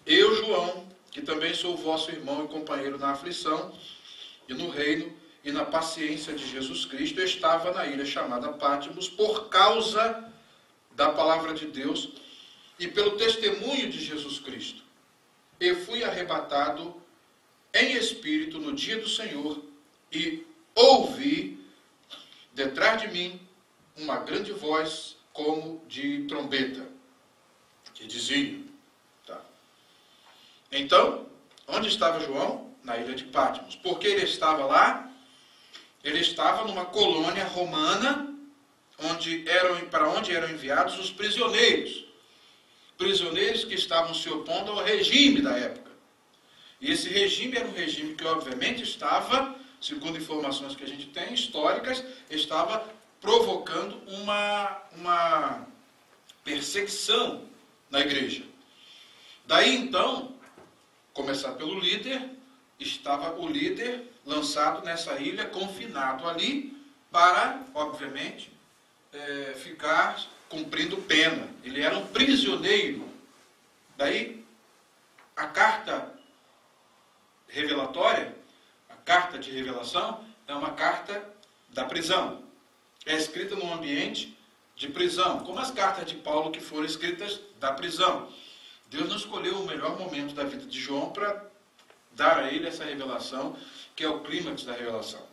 Eu, João, que também sou vosso irmão e companheiro na aflição e no reino e na paciência de Jesus Cristo, estava na ilha chamada Pátimos por causa da palavra de Deus e pelo testemunho de Jesus Cristo. Eu fui arrebatado em espírito no dia do Senhor e ouvi detrás de mim uma grande voz como de trombeta, que dizia... Tá. Então, onde estava João? Na ilha de Pátimos. Por que ele estava lá? Ele estava numa colônia romana, para onde eram enviados os prisioneiros. Prisioneiros que estavam se opondo ao regime da época. E esse regime era um regime que, obviamente, estava, segundo informações que a gente tem, históricas, estava provocando uma perseguição na igreja. Daí, então, começar pelo líder, estava o líder lançado nessa ilha, confinado ali, para, obviamente, ficar cumprindo pena. Ele era um prisioneiro. Daí, a carta revelatória, a carta de revelação, é uma carta da prisão. É escrita num ambiente de prisão, como as cartas de Paulo que foram escritas da prisão. Deus não escolheu o melhor momento da vida de João para dar a ele essa revelação, que é o clímax da revelação.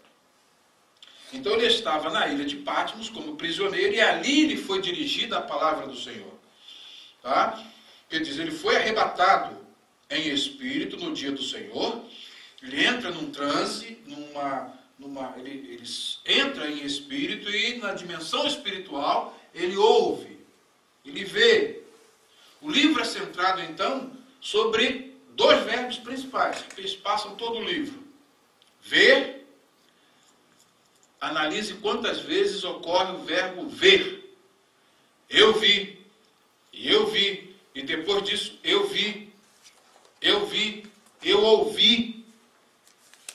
Então ele estava na ilha de Pátimos como prisioneiro e ali lhe foi dirigida a palavra do Senhor. Tá? Quer dizer, ele foi arrebatado em espírito no dia do Senhor. Ele entra num transe, ele entra em espírito e na dimensão espiritual ele ouve, ele vê. O livro é centrado então sobre dois verbos principais que passam todo o livro: ver. Analise quantas vezes ocorre o verbo ver. Eu vi, e depois disso eu vi, eu ouvi.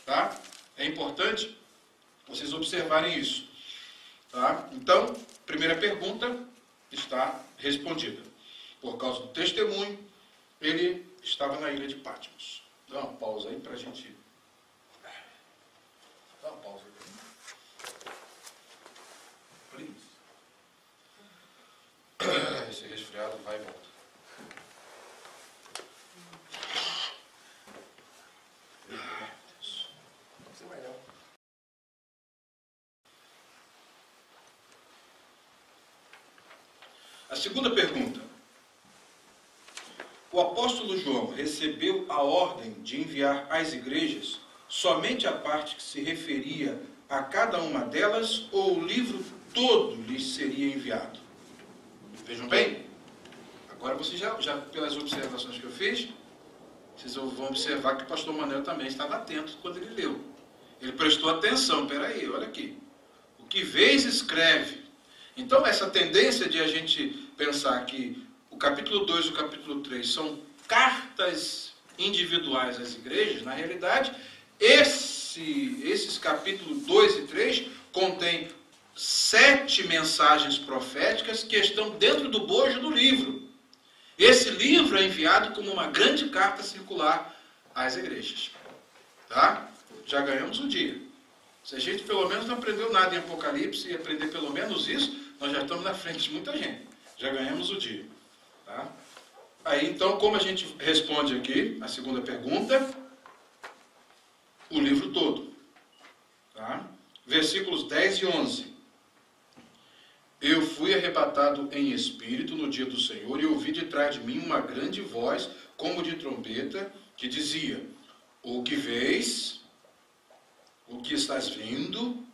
Tá? É importante vocês observarem isso. Tá? Então, primeira pergunta está respondida. Por causa do testemunho, ele estava na ilha de Pátimos. Dá uma pausa aí para a gente... Dá uma pausa aí. Esse resfriado vai e volta. Você vai não. A segunda pergunta. O apóstolo João recebeu a ordem de enviar às igrejas somente a parte que se referia a cada uma delas, ou o livro todo lhes seria enviado? Vejam bem, agora vocês já pelas observações que eu fiz, vocês vão observar que o pastor Manuel também estava atento quando ele leu. Ele prestou atenção, peraí, olha aqui. O que vês, escreve. Então, essa tendência de a gente pensar que o capítulo 2 e o capítulo 3 são cartas individuais às igrejas, na realidade, esses capítulos 2 e 3 contêm 7 mensagens proféticas que estão dentro do bojo do livro. Esse livro é enviado como uma grande carta circular às igrejas. Tá? Já ganhamos o dia. Se a gente pelo menos não aprendeu nada em Apocalipse e aprender pelo menos isso, nós já estamos na frente de muita gente. Já ganhamos o dia. Tá? Aí então, como a gente responde aqui a segunda pergunta? O livro todo. Tá? Versículos 10 e 11. Eu fui arrebatado em espírito no dia do Senhor e ouvi de trás de mim uma grande voz, como de trombeta, que dizia: o que vês, o que estás vendo,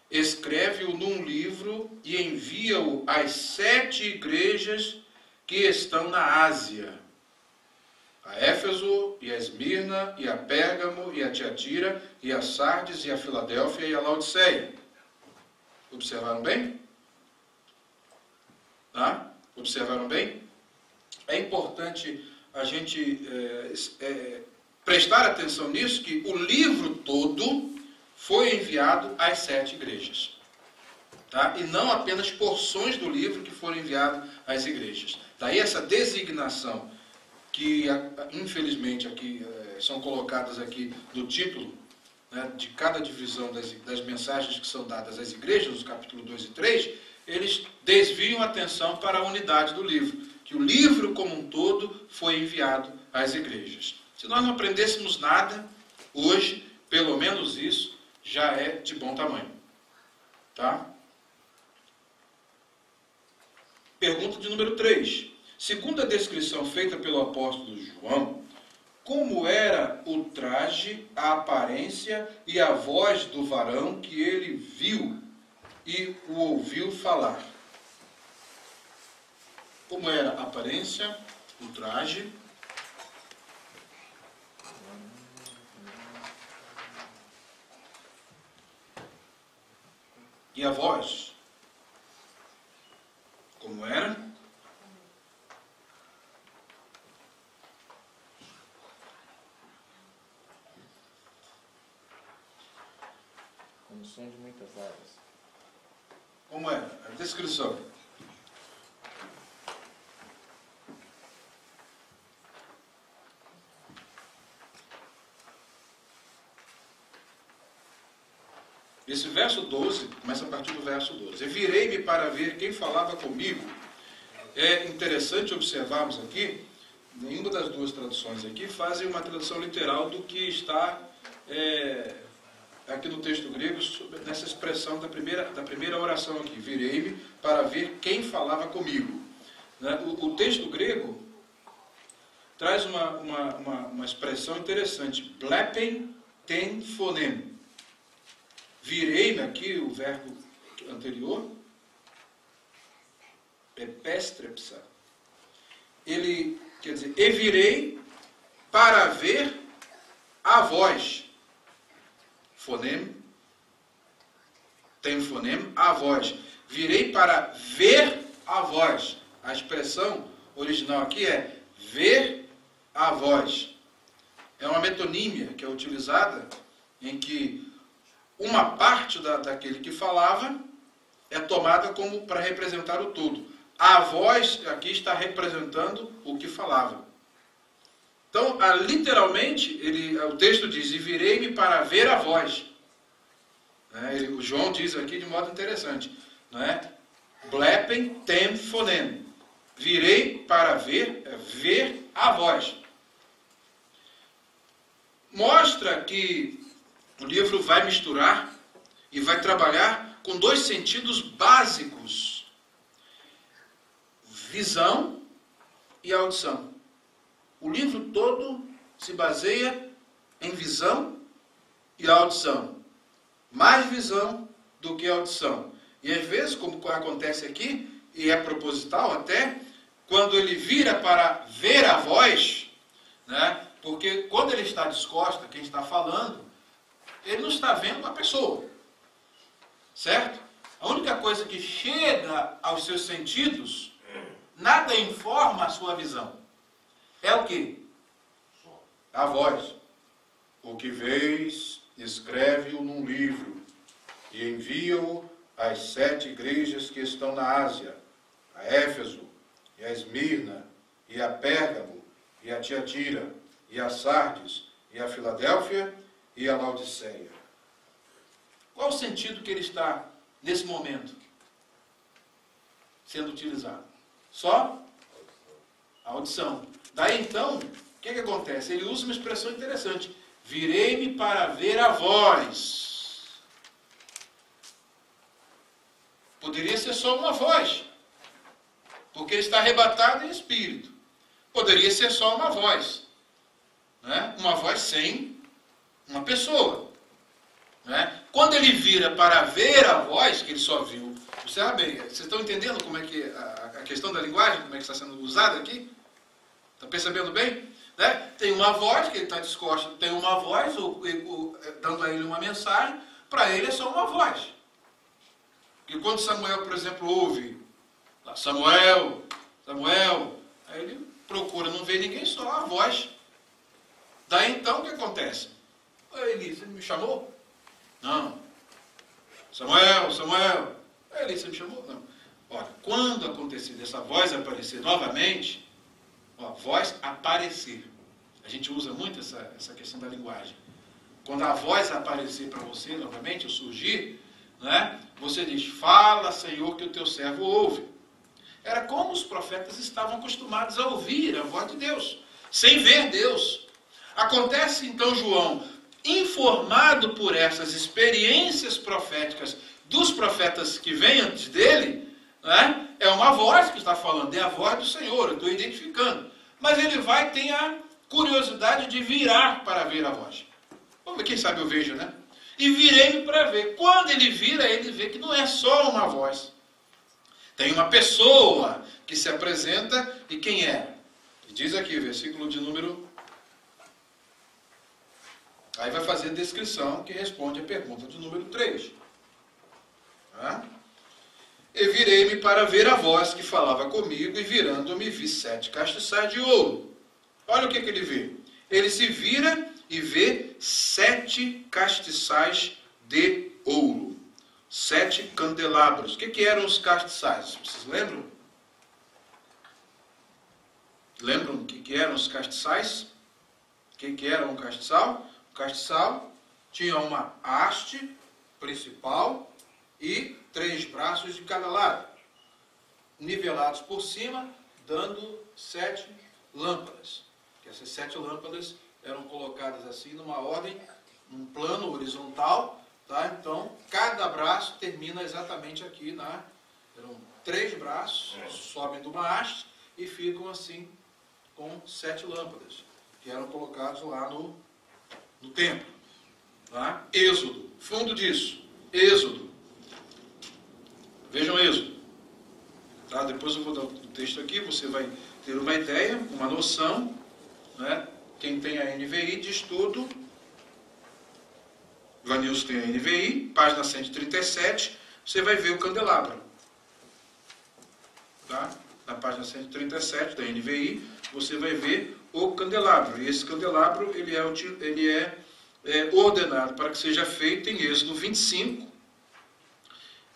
escreve-o num livro e envia-o às 7 igrejas que estão na Ásia, a Éfeso, e a Esmirna, e a Pérgamo, e a Tiatira, e a Sardes, e a Filadélfia, e a Laodiceia. Observaram bem? Tá? Observaram bem? É importante a gente prestar atenção nisso, que o livro todo foi enviado às 7 igrejas. Tá? E não apenas porções do livro que foram enviadas às igrejas. Daí essa designação que, infelizmente, aqui são colocadas aqui no título, né, de cada divisão das mensagens que são dadas às igrejas, nos capítulos 2 e 3, eles desviam a atenção para a unidade do livro, que o livro como um todo foi enviado às igrejas. Se nós não aprendêssemos nada, hoje, pelo menos isso, já é de bom tamanho. Tá? Pergunta de número 3. Segundo a descrição feita pelo apóstolo João, como era o traje, a aparência e a voz do varão que ele viu e o ouviu falar? Como era a aparência, o traje e a voz? Como era? Como som de muitas águas. Como era? A descrição. Esse verso 12, começa a partir do verso 12. Virei-me para ver quem falava comigo. É interessante observarmos aqui, nenhuma das duas traduções aqui fazem uma tradução literal do que está aqui no texto grego, nessa expressão da primeira oração aqui. Virei-me para ver quem falava comigo. O texto grego traz uma expressão interessante. Blepen ten phonem. Virei-me aqui, o verbo anterior, epestrepsa. Ele quer dizer, e virei para ver a voz. Fonem, tem fonem, a voz. Virei para ver a voz. A expressão original aqui é ver a voz. É uma metonímia que é utilizada em que uma parte daquele que falava é tomada como para representar o todo. A voz aqui está representando o que falava. Então, literalmente, o texto diz, e virei-me para ver a voz. O João diz aqui de modo interessante. Blepen tem phonem. Virei para ver a voz. Mostra que o livro vai misturar e vai trabalhar com 2 sentidos básicos. Visão e audição. O livro todo se baseia em visão e audição. Mais visão do que audição. E às vezes, como acontece aqui, e é proposital até, quando ele vira para ver a voz, porque quando ele está descosta, quem está falando, ele não está vendo a pessoa. Certo? A única coisa que chega aos seus sentidos, nada informa a sua visão. É o quê? A voz. O que vês, escreve-o num livro e envia-o às 7 igrejas que estão na Ásia, a Éfeso, e a Esmirna, e a Pérgamo, e a Tiatira, e a Sardes, e a Filadélfia, e a Laodiceia. Qual o sentido que ele está, nesse momento, sendo utilizado? Só a audição. Daí então, o que acontece? Ele usa uma expressão interessante. Virei-me para ver a voz. Poderia ser só uma voz, porque ele está arrebatado em espírito. Poderia ser só uma voz. Uma voz sem uma pessoa. Quando ele vira para ver a voz, que ele só viu, observa bem, vocês estão entendendo como é que a questão da linguagem, como é que está sendo usada aqui? Está percebendo bem? né? Tem uma voz, que ele está descosta, tem uma voz, dando a ele uma mensagem, para ele é só uma voz. E quando Samuel, por exemplo, ouve lá, Samuel, Samuel, aí ele procura, não vê ninguém, só a voz. Daí então o que acontece? Eli, você me chamou? Não. Samuel, Samuel. Eli, você me chamou? Não. Ora, quando acontecer dessa voz aparecer novamente, ó, voz aparecer. A gente usa muito essa questão da linguagem. Quando a voz aparecer para você novamente, ou surgir, né, você diz, fala, Senhor, que o teu servo ouve. Era como os profetas estavam acostumados a ouvir a voz de Deus, sem ver Deus. Acontece então João, informado por essas experiências proféticas dos profetas que vêm antes dele, né, é uma voz que está falando, é a voz do Senhor, eu estou identificando. Mas ele tem a curiosidade de virar para ver a voz. Vamos ver, quem sabe eu vejo, né? E virei para ver. Quando ele vira, ele vê que não é só uma voz. Tem uma pessoa que se apresenta, e quem é? Diz aqui, versículo de número... Aí vai fazer a descrição que responde a pergunta de número 3. Tá? E virei-me para ver a voz que falava comigo, e virando-me vi 7 castiçais de ouro. Olha o que ele vê. Ele se vira e vê 7 castiçais de ouro. 7 candelabros. O que eram os castiçais? Vocês lembram? Lembram o que eram os castiçais? O que era um castiçal? O castiçal tinha uma haste principal e 3 braços de cada lado, nivelados por cima, dando 7 lâmpadas. Essas 7 lâmpadas eram colocadas assim numa ordem, num plano horizontal, tá? Então, cada braço termina exatamente aqui eram 3 braços, sobem de uma haste e ficam assim com 7 lâmpadas, que eram colocados lá no templo. Tá? Êxodo, fundo disso, Êxodo. Vejam Êxodo. Tá? Depois eu vou dar o texto aqui, você vai ter uma ideia, uma noção, né? Quem tem a NVI de estudo, Vanilson tem a NVI, página 137, você vai ver o candelabro. Tá? Na página 137 da NVI, você vai ver o candelabro. E esse candelabro ele é ordenado para que seja feito em Êxodo 25,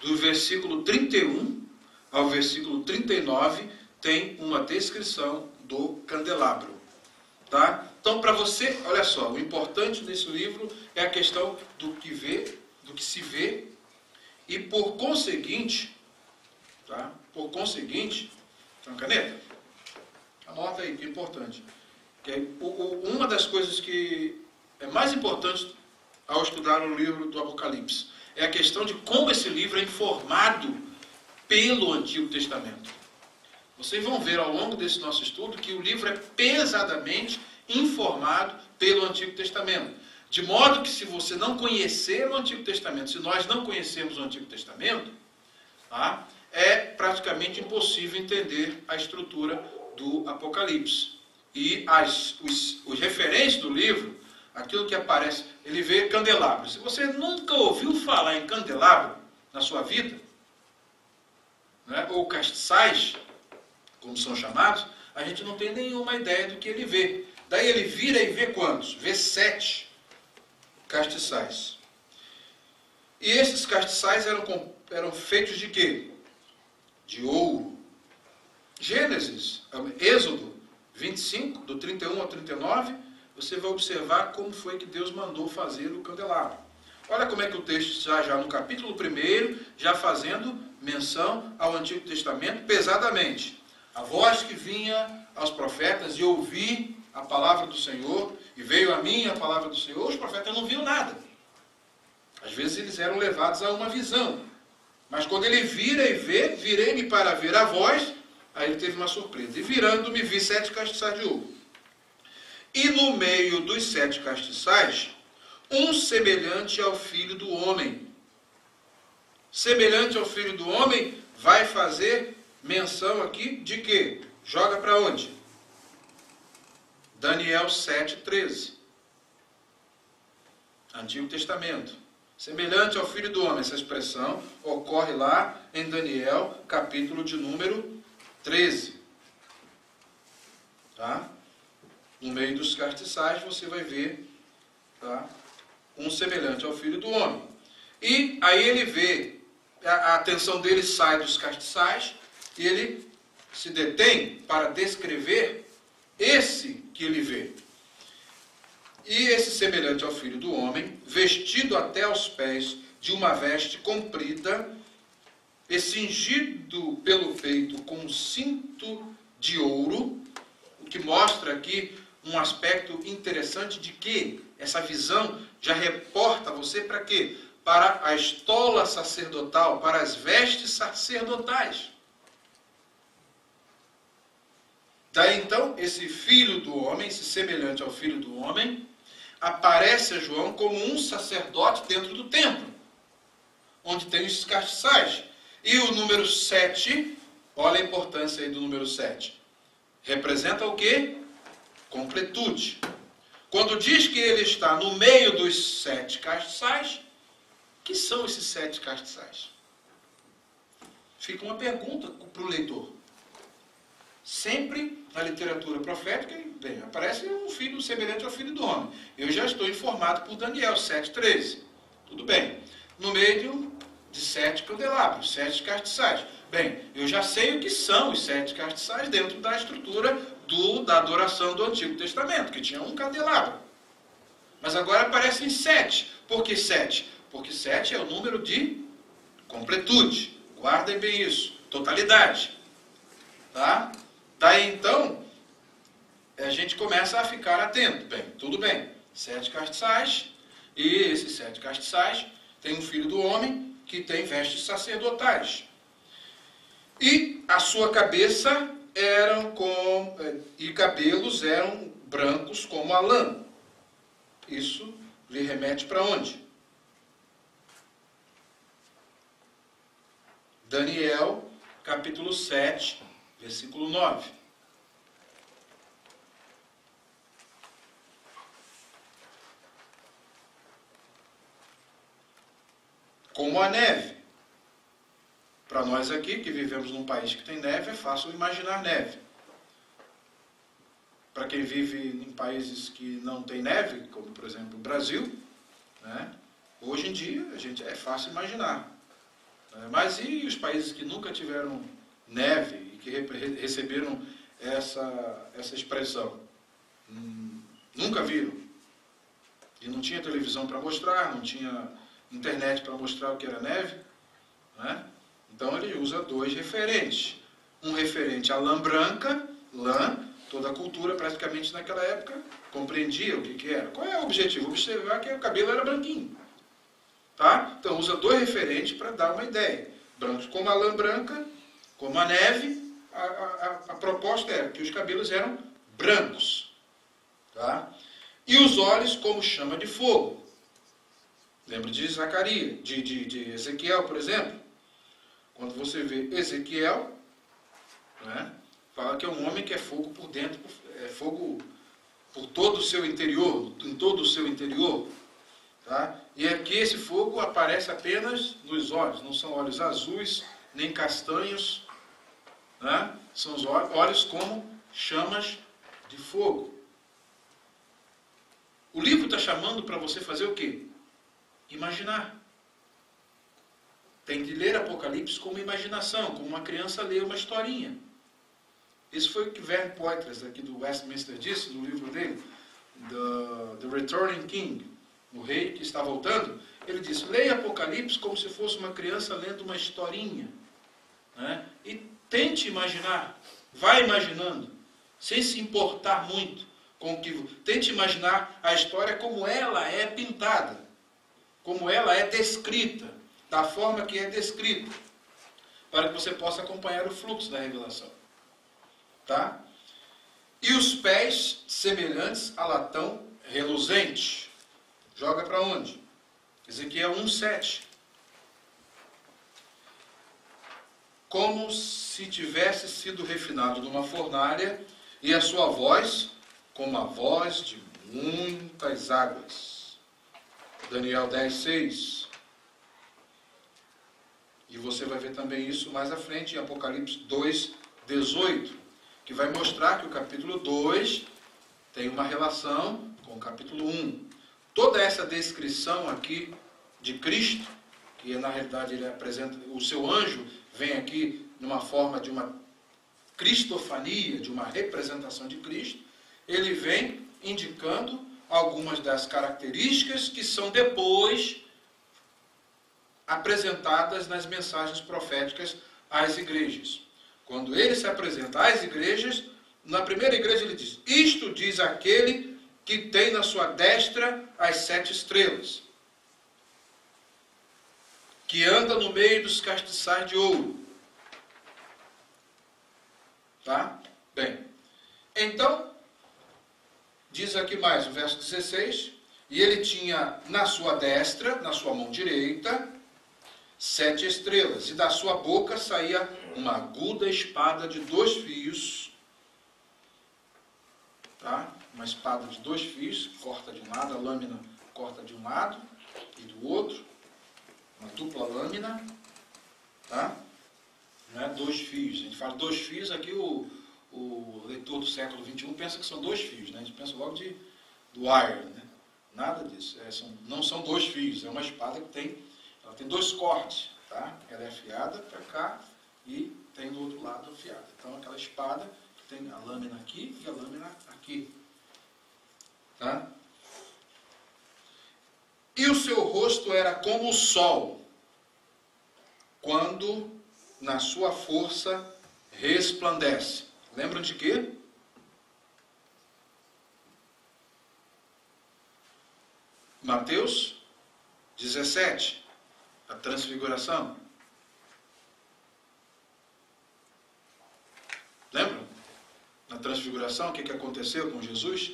do versículo 31 ao versículo 39, tem uma descrição do candelabro. Tá? Então, para você, olha só, o importante nesse livro é a questão do que vê, do que se vê, e por conseguinte, tá? Por conseguinte, tem uma caneta? Anota aí, que é importante. Uma das coisas que é mais importante ao estudar o livro do Apocalipse é a questão de como esse livro é informado pelo Antigo Testamento. Vocês vão ver ao longo desse nosso estudo que o livro é pesadamente informado pelo Antigo Testamento. De modo que se você não conhecer o Antigo Testamento, se nós não conhecermos o Antigo Testamento, tá, é praticamente impossível entender a estrutura do Apocalipse. E os referentes do livro, aquilo que aparece, ele vê candelabro. Se você nunca ouviu falar em candelabro na sua vida, né, ou castiçais, como são chamados, a gente não tem nenhuma ideia do que ele vê. Daí ele vira e vê quantos? Vê 7 castiçais. E esses castiçais eram feitos de quê? De ouro. Êxodo 25, do 31 ao 39, você vai observar como foi que Deus mandou fazer o candelabro. Olha como é que o texto já no capítulo 1, já fazendo menção ao Antigo Testamento pesadamente. A voz que vinha aos profetas de ouvir a palavra do Senhor, e veio a mim a palavra do Senhor, os profetas não viam nada. Às vezes eles eram levados a uma visão. Mas quando ele vira e vê, virei-me para ver a voz, aí ele teve uma surpresa. E virando-me, vi 7 castiçais de ouro. E no meio dos 7 castiçais, um semelhante ao Filho do Homem. Semelhante ao Filho do Homem, vai fazer menção aqui de quê? Joga para onde? Daniel 7,13. Antigo Testamento. Semelhante ao Filho do Homem. Essa expressão ocorre lá em Daniel, capítulo de número 13. Tá? No meio dos castiçais você vai ver, tá, um semelhante ao Filho do Homem. E aí ele vê, a atenção dele sai dos castiçais e ele se detém para descrever esse que ele vê. E esse semelhante ao Filho do Homem, vestido até aos pés de uma veste comprida e cingido pelo peito com um cinto de ouro, o que mostra aqui um aspecto interessante de que essa visão já reporta você para quê? Para a estola sacerdotal, para as vestes sacerdotais. Daí então, esse Filho do Homem, esse semelhante ao Filho do Homem, aparece a João como um sacerdote dentro do templo, onde tem os castiçais. E o número 7, olha a importância aí do número 7. Representa o quê? Completude. Quando diz que ele está no meio dos 7 castiçais, que são esses 7 castiçais? Fica uma pergunta para o leitor. Sempre na literatura profética, bem, aparece um filho semelhante ao Filho do Homem. Eu já estou informado por Daniel 7,13. Tudo bem. No meio de 7 candelabros, 7 castiçais. Bem, eu já sei o que são os 7 castiçais dentro da estrutura da adoração do Antigo Testamento, que tinha um candelabro. Mas agora aparecem 7. Por que 7? Porque 7 é o número de completude. Guardem bem isso. Totalidade. Tá? Daí então, a gente começa a ficar atento. Bem, tudo bem. 7 castiçais. E esses 7 castiçais tem um Filho do Homem que tem vestes sacerdotais. E a sua cabeça e cabelos eram brancos como a lã. Isso lhe remete para onde? Daniel, capítulo 7, versículo 9. Como a neve. Para nós aqui, que vivemos num país que tem neve, é fácil imaginar neve. Para quem vive em países que não tem neve, como por exemplo o Brasil, né, hoje em dia é fácil imaginar. Mas e os países que nunca tiveram neve e que receberam essa expressão? Nunca viram. E não tinha televisão para mostrar, não tinha internet para mostrar o que era neve, né? Então ele usa 2 referentes. Um referente à lã branca, lã, toda a cultura praticamente naquela época compreendia o que era. Qual é o objetivo? Observar que o cabelo era branquinho. Tá? Então usa 2 referentes para dar uma ideia. Brancos como a lã branca, como a neve, a proposta era que os cabelos eram brancos. Tá? E os olhos como chama de fogo. Lembra de Zacarias, de Ezequiel, por exemplo? Quando você vê Ezequiel, né, fala que é um homem que é fogo por dentro, é fogo por todo o seu interior, em todo o seu interior. Tá? E aqui esse fogo aparece apenas nos olhos, não são olhos azuis, nem castanhos, né? São os olhos como chamas de fogo. O livro está chamando para você fazer o quê? Imaginar. Tem de ler Apocalipse com uma imaginação, como uma criança lê uma historinha. Isso foi o que Vern Poitras, aqui do Westminster, disse no livro dele, The Returning King, o rei que está voltando. Ele disse, leia Apocalipse como se fosse uma criança lendo uma historinha. Né? E tente imaginar, vai imaginando, sem se importar muito com o que... Tente imaginar a história como ela é pintada, como ela é descrita, da forma que é descrita, para que você possa acompanhar o fluxo da revelação. Tá? E os pés semelhantes a latão reluzente. Joga para onde? Ezequiel 1,7. Como se tivesse sido refinado numa fornalha, e a sua voz como a voz de muitas águas. Daniel 10:6. E você vai ver também isso mais à frente em Apocalipse 2:18, que vai mostrar que o capítulo 2 tem uma relação com o capítulo 1. Toda essa descrição aqui de Cristo, que na realidade ele apresenta, o seu anjo vem aqui numa forma de uma cristofania, de uma representação de Cristo, ele vem indicando algumas das características que são depois apresentadas nas mensagens proféticas às igrejas. Quando ele se apresenta às igrejas, na primeira igreja ele diz: isto diz aquele que tem na sua destra as 7 estrelas, que anda no meio dos castiçais de ouro. Tá? Bem, então, diz aqui mais o verso 16, e ele tinha na sua destra, na sua mão direita, 7 estrelas, e da sua boca saía uma aguda espada de 2 fios, tá? Uma espada de 2 fios, corta de um lado, a lâmina corta de um lado e do outro, uma dupla lâmina, tá? Não é 2 fios, a gente fala 2 fios, aqui o leitor do século XXI pensa que são 2 fios, né? A gente pensa logo do wire, né? Nada disso, não são 2 fios, é uma espada que ela tem 2 cortes, tá? Ela é afiada para cá e tem do outro lado afiada. Então aquela espada que tem a lâmina aqui e a lâmina aqui, tá? E o seu rosto era como o sol, quando na sua força resplandece. Lembram de quê? Mateus 17, a transfiguração. Lembram? Na transfiguração, o que aconteceu com Jesus?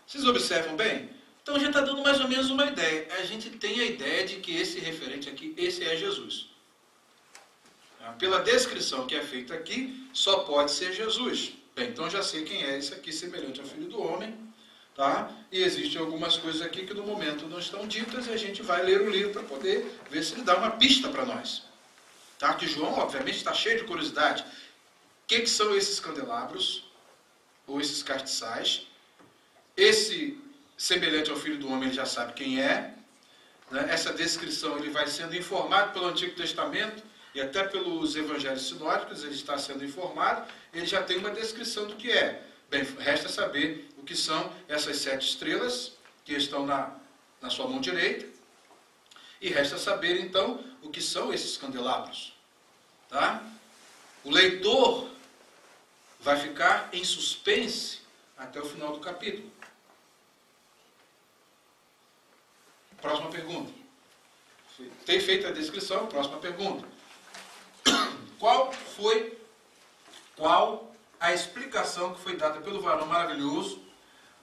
Vocês observam bem? Então já está dando mais ou menos uma ideia. A gente tem a ideia de que esse referente aqui, esse é Jesus. Pela descrição que é feita aqui, só pode ser Jesus. Bem, então já sei quem é esse aqui, semelhante ao Filho do Homem. Tá? E existem algumas coisas aqui que no momento não estão ditas, e a gente vai ler o livro para poder ver se ele dá uma pista para nós. Tá? Que João, obviamente, está cheio de curiosidade. O que são esses candelabros? Ou esses castiçais? Esse semelhante ao Filho do Homem, ele já sabe quem é. Né? Essa descrição ele vai sendo informado pelo Antigo Testamento e até pelos evangelhos sinóticos, ele está sendo informado, ele já tem uma descrição do que é. Bem, resta saber o que são essas 7 estrelas que estão na sua mão direita, e resta saber então o que são esses candelabros. Tá? O leitor vai ficar em suspense até o final do capítulo. Próxima pergunta. Tem feito a descrição, próxima pergunta. Qual a explicação que foi dada pelo varão maravilhoso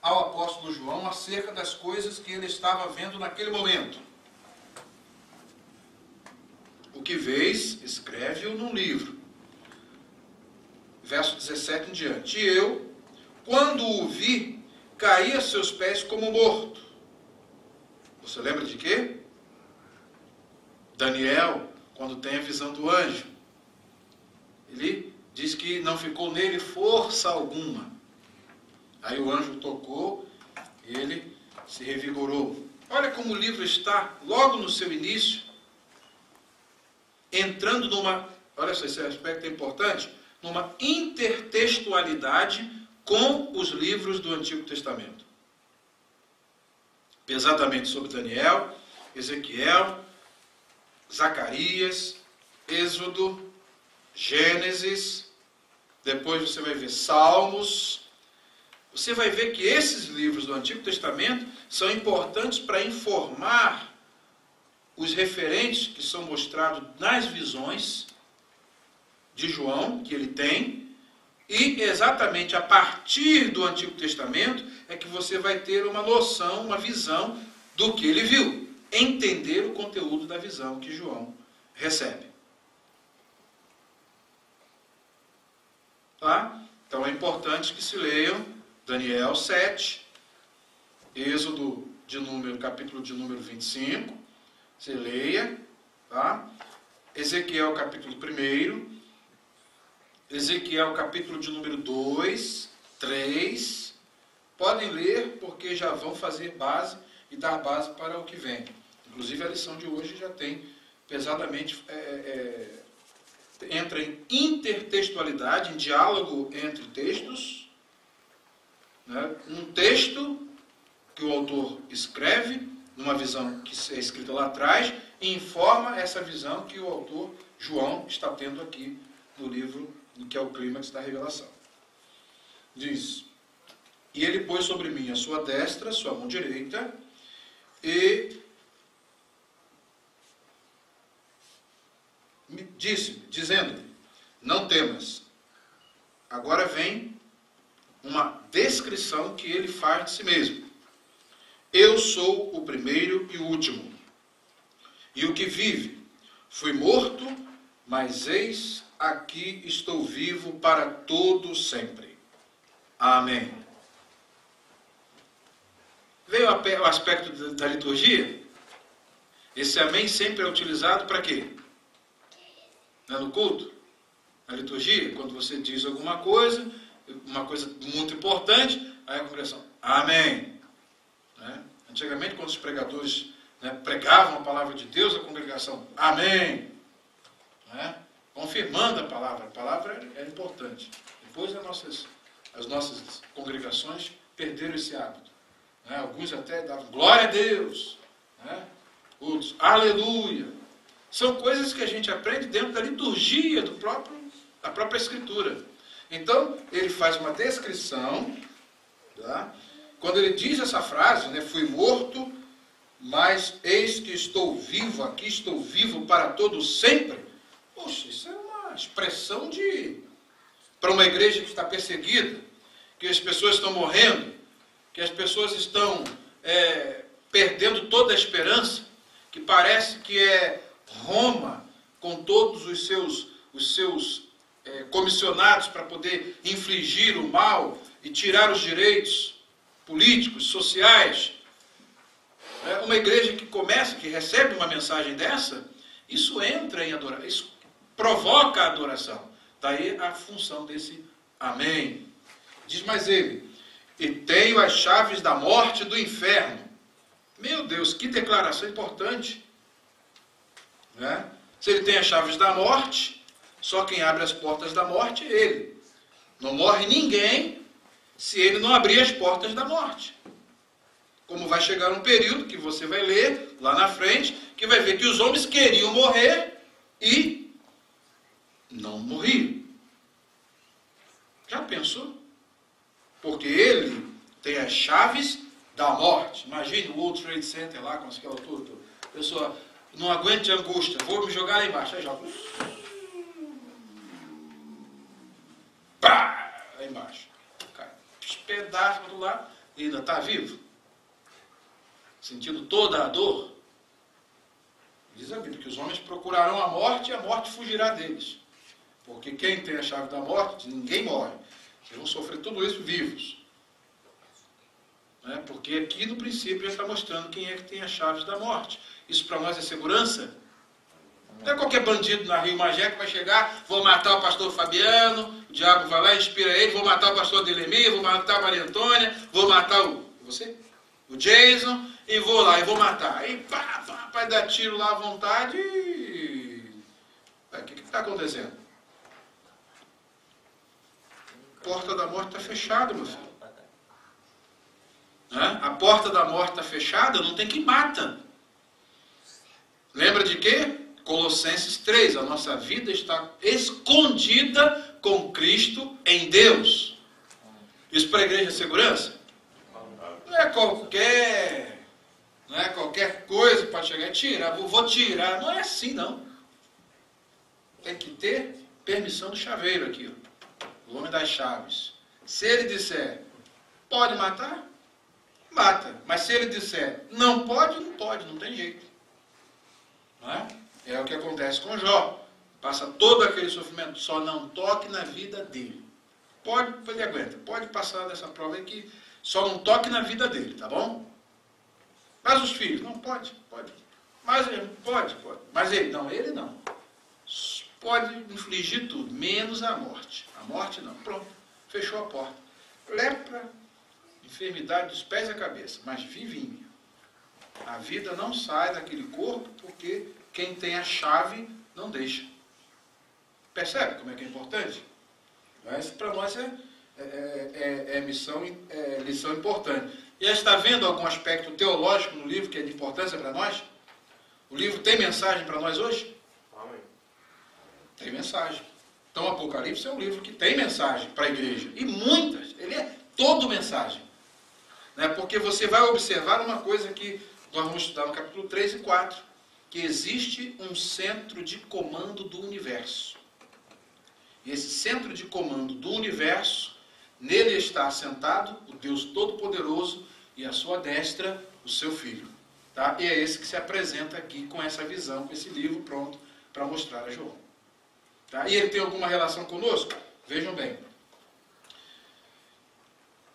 ao apóstolo João acerca das coisas que ele estava vendo naquele momento? O que vês, escreve-o num livro. Verso 17 em diante. E eu, quando o vi, caí a seus pés como morto. Você lembra de quê? Daniel, quando tem a visão do anjo, ele diz que não ficou nele força alguma. Aí o anjo tocou, ele se revigorou. Olha como o livro está, logo no seu início, entrando olha só, esse aspecto é importante, numa intertextualidade com os livros do Antigo Testamento. Pesadamente sobre Daniel, Ezequiel, Zacarias, Êxodo, Gênesis, depois você vai ver Salmos. Você vai ver que esses livros do Antigo Testamento são importantes para informar os referentes que são mostrados nas visões de João, que ele tem, e exatamente a partir do Antigo Testamento é que você vai ter uma noção, uma visão do que ele viu, entender o conteúdo da visão que João recebe. Tá? Então é importante que se leiam Daniel 7, Êxodo capítulo de número 25, você leia, tá? Ezequiel capítulo 1, Ezequiel capítulo de número 2, 3, podem ler porque já vão fazer base e dar base para o que vem. Inclusive a lição de hoje já tem pesadamente, entra em intertextualidade, em diálogo entre textos, né? Um texto que o autor escreve, numa visão que é escrita lá atrás, e informa essa visão que o autor João está tendo aqui no livro, que é o clímax da revelação. Diz: e ele pôs sobre mim a sua destra, sua mão direita, e me disse, dizendo: não temas. Agora vem uma descrição que ele faz de si mesmo. Eu sou o primeiro e o último, e o que vive. Fui morto, mas eis aqui estou vivo para todo sempre. Amém. Veio o aspecto da liturgia? Esse amém sempre é utilizado para quê? No culto? Na liturgia, quando você diz alguma coisa, uma coisa muito importante, aí a congregação, amém. Né? Antigamente, quando os pregadores, né, pregavam a palavra de Deus, a congregação, amém. Né? Confirmando a palavra é importante. Depois as nossas congregações perderam esse hábito. Né? Alguns até davam glória a Deus, né? Outros, aleluia. São coisas que a gente aprende dentro da liturgia da própria Escritura. Então, ele faz uma descrição, tá? Quando ele diz essa frase, né, fui morto, mas eis que estou vivo, aqui estou vivo para todo sempre. Poxa, isso é uma expressão para uma igreja que está perseguida, que as pessoas estão morrendo, que as pessoas estão perdendo toda a esperança, que parece que é Roma, com todos os seus comissionados para poder infligir o mal e tirar os direitos políticos, sociais. Uma igreja que recebe uma mensagem dessa, isso entra em adoração, isso provoca a adoração. Daí a função desse amém. Diz mais ele: e tenho as chaves da morte e do inferno. Meu Deus, que declaração importante. Né? Se ele tem as chaves da morte, só quem abre as portas da morte é ele. Não morre ninguém se ele não abrir as portas da morte. Como vai chegar um período que você vai ler lá na frente, que vai ver que os homens queriam morrer e não morriam. Já pensou? Porque ele tem as chaves da morte. Imagine o World Trade Center lá, com aquela altura. A pessoa não aguenta de angústia, vou me jogar lá embaixo. Aí joga. Pá! Lá embaixo. Cara, pedaço do lado e ainda está vivo. Sentindo toda a dor. Diz a Bíblia que os homens procurarão a morte e a morte fugirá deles. Porque quem tem a chave da morte, ninguém morre. Vocês vão sofrer tudo isso vivos. Né? Porque aqui no princípio já está mostrando quem é que tem as chaves da morte. Isso para nós é segurança? Não é qualquer bandido na Rio Magé que vai chegar, vou matar o pastor Fabiano, o diabo vai lá e inspira ele, vou matar o pastor Delemir, vou matar a Maria Antônia, vou matar o Jason, e vou lá, e vou matar. Aí vai dar tiro lá à vontade e... O que está acontecendo? A porta da morte está fechada, meu filho. A porta da morte está fechada, não tem quem mata. Lembra de quê? Colossenses 3, a nossa vida está escondida com Cristo em Deus. Isso para a igreja é segurança? Não é qualquer coisa que pode chegar e tirar, vou tirar. Não é assim, não. Tem que ter permissão do chaveiro aqui, ó, o homem das chaves. Se ele disser, pode matar, mata. Mas se ele disser, não pode, não tem jeito. Não é? É o que acontece com Jó. Passa todo aquele sofrimento, só não toque na vida dele. ele aguenta, pode passar dessa prova aí que só não toque na vida dele, tá bom? Mas os filhos, não, pode. Mas ele, pode. Mas ele não. Pode infligir tudo, menos a morte. A morte não, pronto, fechou a porta. Lepra, enfermidade dos pés à cabeça, mas vivinho. A vida não sai daquele corpo porque quem tem a chave não deixa. Percebe como é que é importante? Mas para nós lição importante. E já está vendo algum aspecto teológico no livro que é de importância para nós? O livro tem mensagem para nós hoje? Amém. Tem mensagem. Então o Apocalipse é um livro que tem mensagem para a igreja. E muitas. Ele é todo mensagem. Né? Porque você vai observar uma coisa que nós vamos estudar no capítulo 3 e 4. Que existe um centro de comando do universo. E esse centro de comando do universo, nele está assentado o Deus Todo-Poderoso e à sua destra o seu Filho. Tá? E é esse que se apresenta aqui com essa visão, com esse livro pronto para mostrar a João. Tá? E ele tem alguma relação conosco? Vejam bem.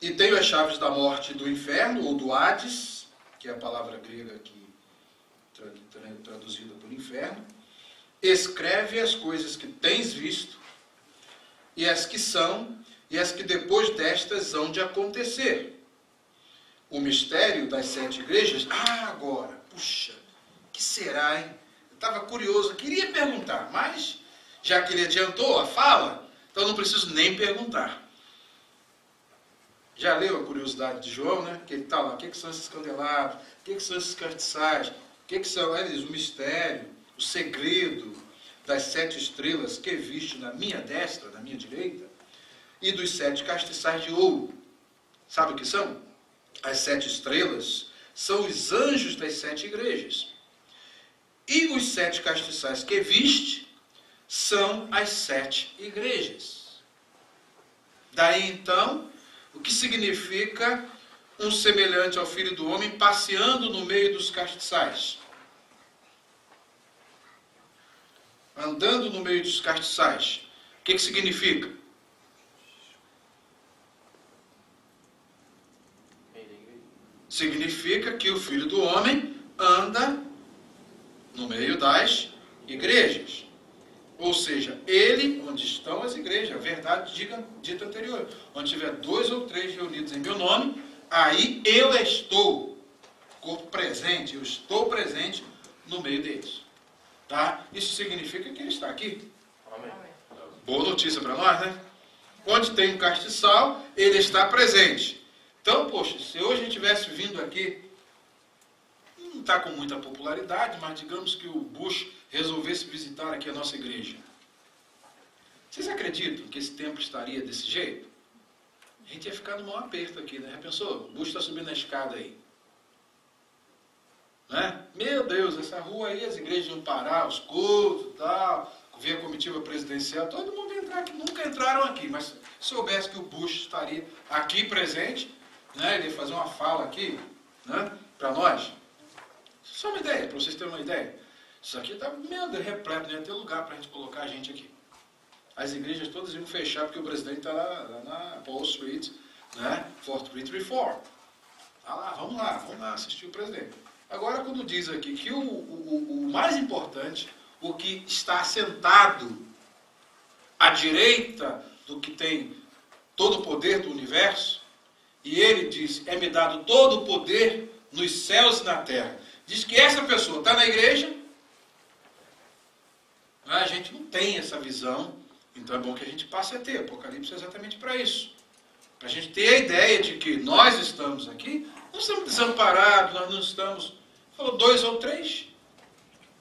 E tenho as chaves da morte e do inferno, ou do Hades, que é a palavra grega aqui traduzida por inferno. Escreve as coisas que tens visto, e as que são, e as que depois destas hão de acontecer. O mistério das 7 igrejas, agora, puxa, que será, hein? Eu estava curioso, queria perguntar, mas já que ele adiantou a fala, então não preciso nem perguntar. Já leu a curiosidade de João, né? Que ele está lá, o que são esses candelabros, o que são esses castiçais, o que são eles, o mistério, o segredo das 7 estrelas que viste na minha destra, na minha direita, e dos 7 castiçais de ouro. Sabe o que são? As 7 estrelas são os anjos das 7 igrejas. E os 7 castiçais que viste são as 7 igrejas. Daí então, o que significa um semelhante ao Filho do Homem passeando no meio dos castiçais? Andando no meio dos castiçais. O que significa? Significa que o Filho do Homem anda no meio das igrejas. Ou seja, ele, onde estão as igrejas, a verdade dita anterior. Onde tiver 2 ou 3 reunidos em meu nome, aí eu estou, corpo presente, eu estou presente no meio deles. Tá? Isso significa que ele está aqui. Amém. Boa notícia para nós, né? Onde tem um castiçal, ele está presente. Então, poxa, se hoje a gente tivesse vindo aqui, não está com muita popularidade, mas digamos que o Bush resolvesse visitar aqui a nossa igreja. Vocês acreditam que esse templo estaria desse jeito? A gente ia ficar no maior aperto aqui, né? Já pensou? O Bush está subindo a escada aí. Né? Meu Deus, essa rua aí, as igrejas iam parar, os cultos e tal, ver a comitiva presidencial, todo mundo ia entrar aqui, nunca entraram aqui, mas se soubesse que o Bush estaria aqui presente, né, ele ia fazer uma fala aqui, né, para nós. Só uma ideia, para vocês terem uma ideia. Isso aqui está, meu Deus, repleto, não ia ter lugar para a gente colocar a gente aqui. As igrejas todas iam fechar porque o presidente está lá na Paul Street, né, 4th Street Reform. Tá lá, vamos lá assistir o presidente. Agora, quando diz aqui que o mais importante, o que está assentado à direita do que tem todo o poder do universo, e ele diz, é-me dado todo o poder nos céus e na terra. Diz que essa pessoa está na igreja, a gente não tem essa visão, então é bom que a gente passe a ter. Apocalipse é exatamente para isso. Para a gente ter a ideia de que nós estamos aqui, não estamos desamparados, nós não estamos... Falou 2 ou 3.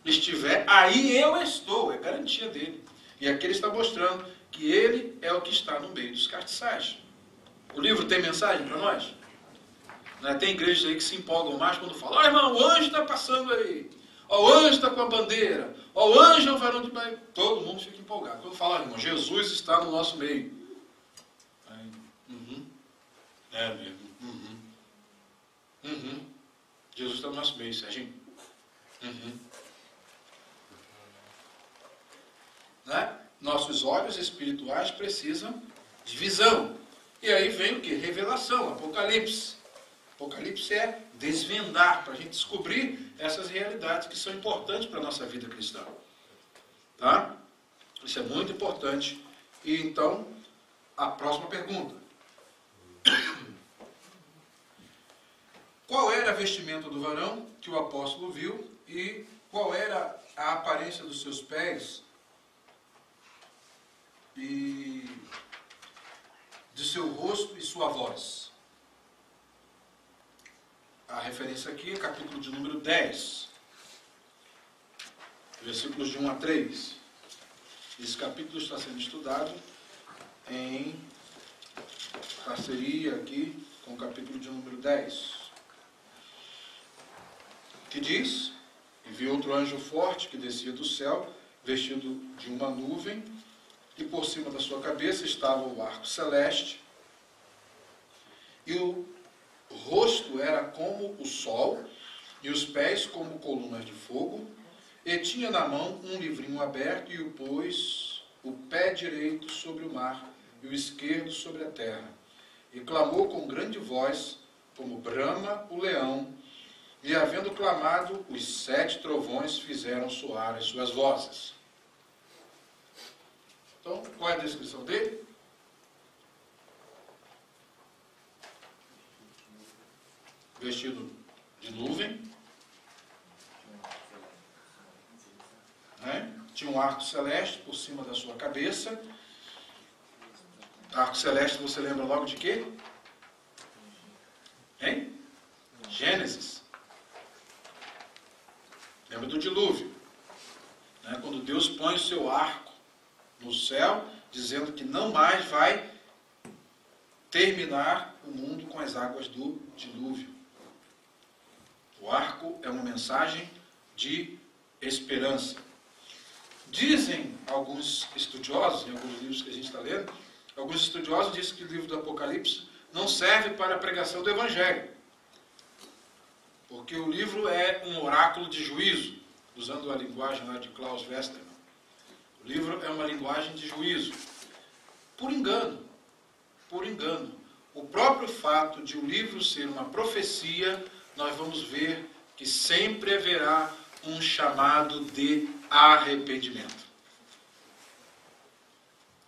Estiver, aí eu estou, é garantia dele. E aqui ele está mostrando que ele é o que está no meio dos castiçais. O livro tem mensagem para nós? Né? Tem igrejas aí que se empolgam mais quando falam, ó irmão, o anjo está passando aí. Ó, o anjo está com a bandeira. Ó, o anjo é o varão de Maria. Todo mundo fica empolgado. Quando fala, irmão, Jesus está no nosso meio. Aí, é mesmo. Jesus está no nosso meio, Serginho. Né? Nossos olhos espirituais precisam de visão. E aí vem o que? Revelação, Apocalipse. Apocalipse é desvendar, para a gente descobrir essas realidades que são importantes para a nossa vida cristã. Tá? Isso é muito importante. E então, a próxima pergunta. Qual era a vestimenta do varão que o apóstolo viu e qual era a aparência dos seus pés e de seu rosto e sua voz? A referência aqui é capítulo de número 10, versículos de 1 a 3. Esse capítulo está sendo estudado em parceria aqui com o capítulo de número 10. Que diz: e vi outro anjo forte que descia do céu, vestido de uma nuvem, e por cima da sua cabeça estava o arco celeste, e o rosto era como o sol, e os pés como colunas de fogo, e tinha na mão um livrinho aberto, e o pôs o pé direito sobre o mar, e o esquerdo sobre a terra. E clamou com grande voz, como brama o leão, e havendo clamado, os 7 trovões fizeram soar as suas vozes. Então, qual é a descrição dele? Vestido de nuvem, né? Tinha um arco celeste por cima da sua cabeça. Arco celeste, você lembra logo de quê? Hein? Gênesis. Lembra do dilúvio, né? Quando Deus põe o seu arco no céu, dizendo que não mais vai terminar o mundo com as águas do dilúvio. O arco é uma mensagem de esperança. Dizem alguns estudiosos, em alguns livros que a gente está lendo, alguns estudiosos dizem que o livro do Apocalipse não serve para a pregação do Evangelho. Porque o livro é um oráculo de juízo, usando a linguagem lá de Klaus Westermann. O livro é uma linguagem de juízo. Por engano. O próprio fato de o livro ser uma profecia, nós vamos ver que sempre haverá um chamado de arrependimento.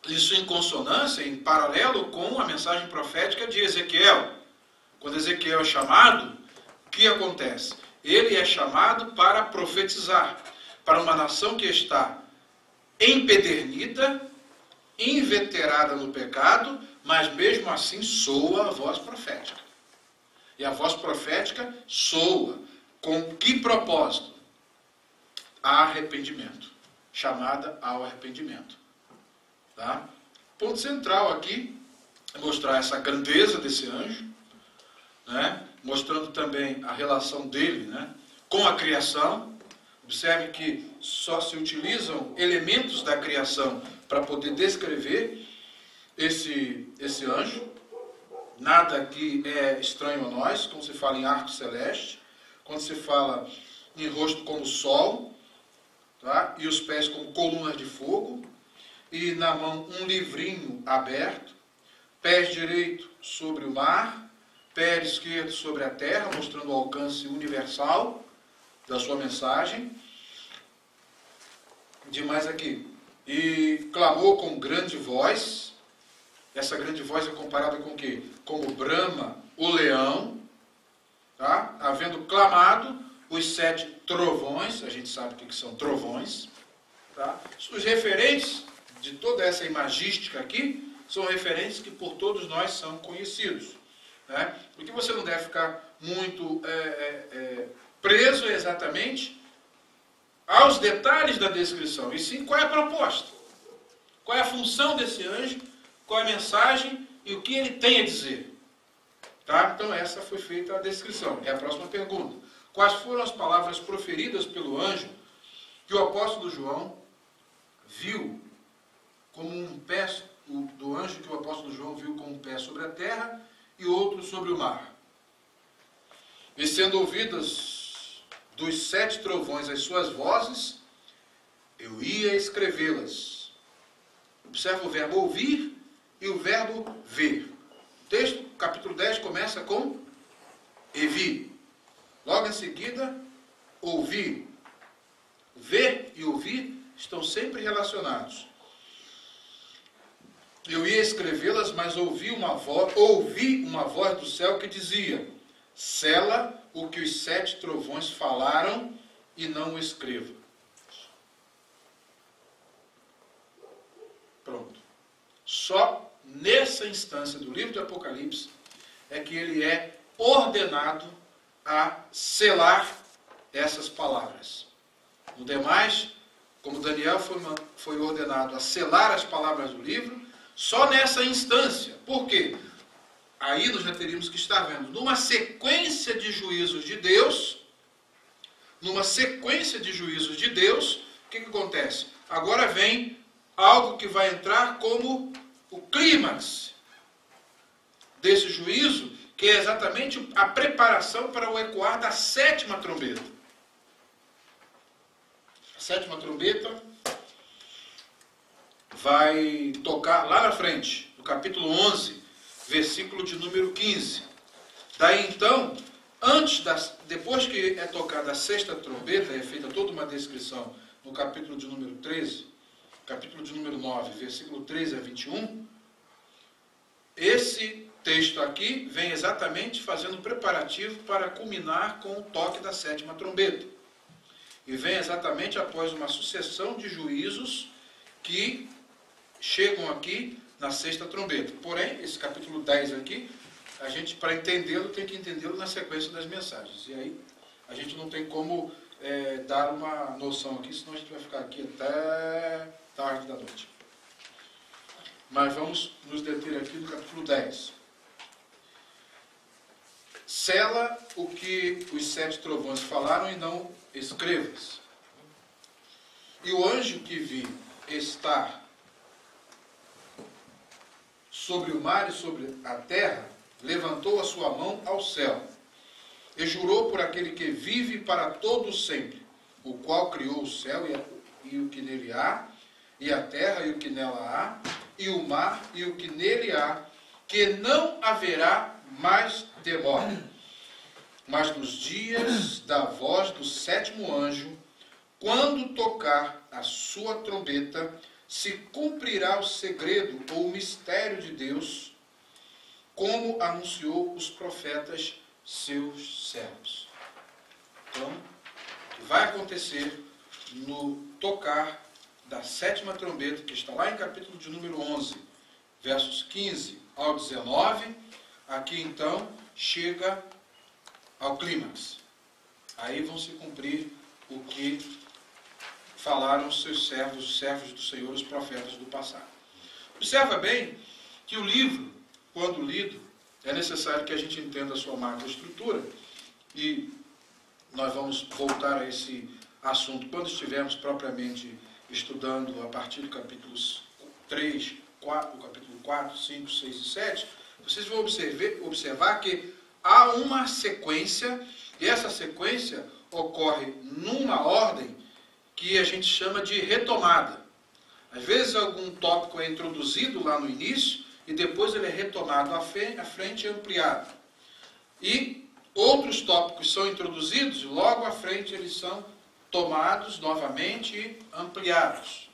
Isso em consonância, em paralelo com a mensagem profética de Ezequiel. Quando Ezequiel é chamado, o que acontece? Ele é chamado para profetizar para uma nação que está empedernida, inveterada no pecado, mas mesmo assim soa a voz profética. E a voz profética soa com que propósito? Arrependimento. Chamada ao arrependimento. Tá? Ponto central aqui é mostrar essa grandeza desse anjo, né? Mostrando também a relação dele, né, com a criação. Observe que só se utilizam elementos da criação para poder descrever esse anjo. Nada aqui é estranho a nós, quando se fala em arco celeste, quando se fala em rosto como sol, tá? E os pés como colunas de fogo, e na mão um livrinho aberto, pés direito sobre o mar, pé esquerdo sobre a terra, mostrando o alcance universal da sua mensagem. Demais aqui. E clamou com grande voz. Essa grande voz é comparada com o quê? Como brama o leão, tá? Havendo clamado os 7 trovões, a gente sabe o que são trovões, tá? Os referentes de toda essa imagística aqui são referentes que por todos nós são conhecidos, né? Porque você não deve ficar muito preso exatamente aos detalhes da descrição, e sim qual é a proposta, qual é a função desse anjo, qual é a mensagem e o que ele tem a dizer. Tá? Então essa foi feita a descrição. É a próxima pergunta. Quais foram as palavras proferidas pelo anjo que o apóstolo João viu como um pé, do anjo que o apóstolo João viu com um pé sobre a terra e outro sobre o mar? E sendo ouvidas dos 7 trovões as suas vozes, eu ia escrevê-las. Observa o verbo ouvir e o verbo ver. O texto, capítulo 10, começa com e vi. Logo em seguida, ouvir. Ver e ouvir estão sempre relacionados. Eu ia escrevê-las, mas ouvi uma voz do céu que dizia: sela o que os 7 trovões falaram e não o escreva. Pronto. Só nessa instância do livro do Apocalipse é que ele é ordenado a selar essas palavras. No demais, como Daniel foi ordenado a selar as palavras do livro, só nessa instância. Por quê? Aí nós já teríamos que estar vendo, numa sequência de juízos de Deus, o que acontece? Agora vem algo que vai entrar como o clímax desse juízo, que é exatamente a preparação para o ecoar da 7ª trombeta. A 7ª trombeta vai tocar lá na frente, no capítulo 11, versículo de número 15. Daí então, depois que é tocada a 6ª trombeta, é feita toda uma descrição no capítulo de número 13, capítulo de número 9, versículo 13 a 21, esse texto aqui vem exatamente fazendo preparativo para culminar com o toque da 7ª trombeta. E vem exatamente após uma sucessão de juízos que chegam aqui na 6ª trombeta. Porém, esse capítulo 10 aqui, a gente, para entendê-lo, tem que entendê-lo na sequência das mensagens. E aí, a gente não tem como dar uma noção aqui, senão a gente vai ficar aqui até tarde da noite. Mas vamos nos deter aqui no capítulo 10. Sela o que os 7 trovões falaram e não escrevas. E o anjo que vi estar sobre o mar e sobre a terra, levantou a sua mão ao céu, e jurou por aquele que vive para todo sempre, o qual criou o céu e o que nele há, e a terra e o que nela há, e o mar e o que nele há, que não haverá mais demora. Mas nos dias da voz do 7º anjo, quando tocar a sua trombeta, se cumprirá o segredo ou o mistério de Deus, como anunciou os profetas seus servos. Então, o que vai acontecer no tocar da 7ª trombeta, que está lá em capítulo de número 11, versos 15 ao 19, aqui então chega ao clímax. Aí vão se cumprir o que falaram os seus servos, os servos do Senhor, os profetas do passado. Observa bem que o livro, quando lido, é necessário que a gente entenda a sua macroestrutura, e nós vamos voltar a esse assunto quando estivermos propriamente estudando a partir do capítulos 3, 4, capítulo 4, 5, 6 e 7, vocês vão observar que há uma sequência, e essa sequência ocorre numa ordem que a gente chama de retomada. Às vezes algum tópico é introduzido lá no início e depois ele é retomado à frente e ampliado. E outros tópicos são introduzidos e logo à frente eles são tomados novamente e ampliados.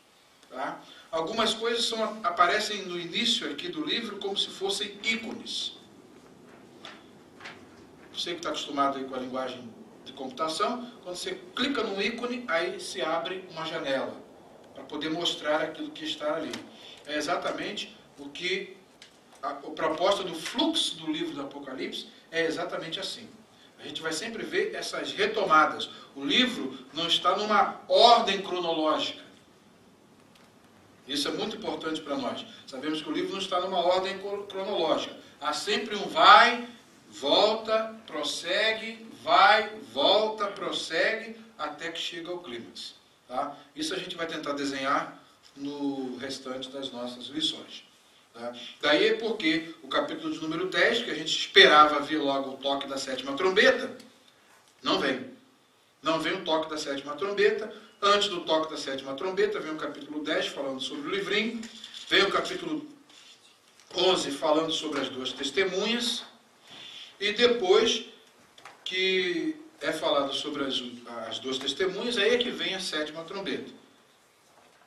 Tá? Algumas coisas aparecem no início aqui do livro como se fossem ícones. Você que está acostumado aí com a linguagem de computação, quando você clica no ícone, aí se abre uma janela para poder mostrar aquilo que está ali. É exatamente o que a proposta do fluxo do livro do Apocalipse é exatamente assim. A gente vai sempre ver essas retomadas. O livro não está numa ordem cronológica. Isso é muito importante para nós. Sabemos que o livro não está numa ordem cronológica. Há sempre um vai, volta, prossegue, vai, volta, prossegue, até que chega ao clímax. Tá? Isso a gente vai tentar desenhar no restante das nossas lições. Tá? Daí é porque o capítulo de número 10, que a gente esperava ver logo o toque da 7ª trombeta, não vem. Não vem o toque da 7ª trombeta. Antes do toque da 7ª trombeta, vem o capítulo 10, falando sobre o livrinho. Vem o capítulo 11 falando sobre as duas testemunhas, e depois que é falado sobre as duas testemunhas, aí é que vem a sétima trombeta.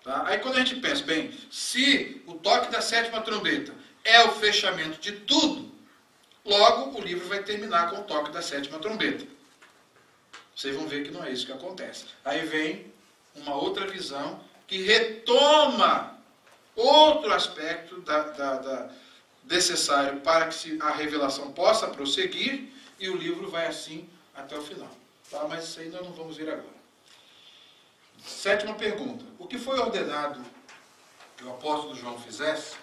Tá? Aí quando a gente pensa, bem, se o toque da sétima trombeta é o fechamento de tudo, logo o livro vai terminar com o toque da sétima trombeta. Vocês vão ver que não é isso que acontece. Aí vem uma outra visão que retoma outro aspecto necessário para que a revelação possa prosseguir, e o livro vai assim até o final. Tá? Mas isso aí nós não vamos ver agora. Sétima pergunta. O que foi ordenado que o apóstolo João fizesse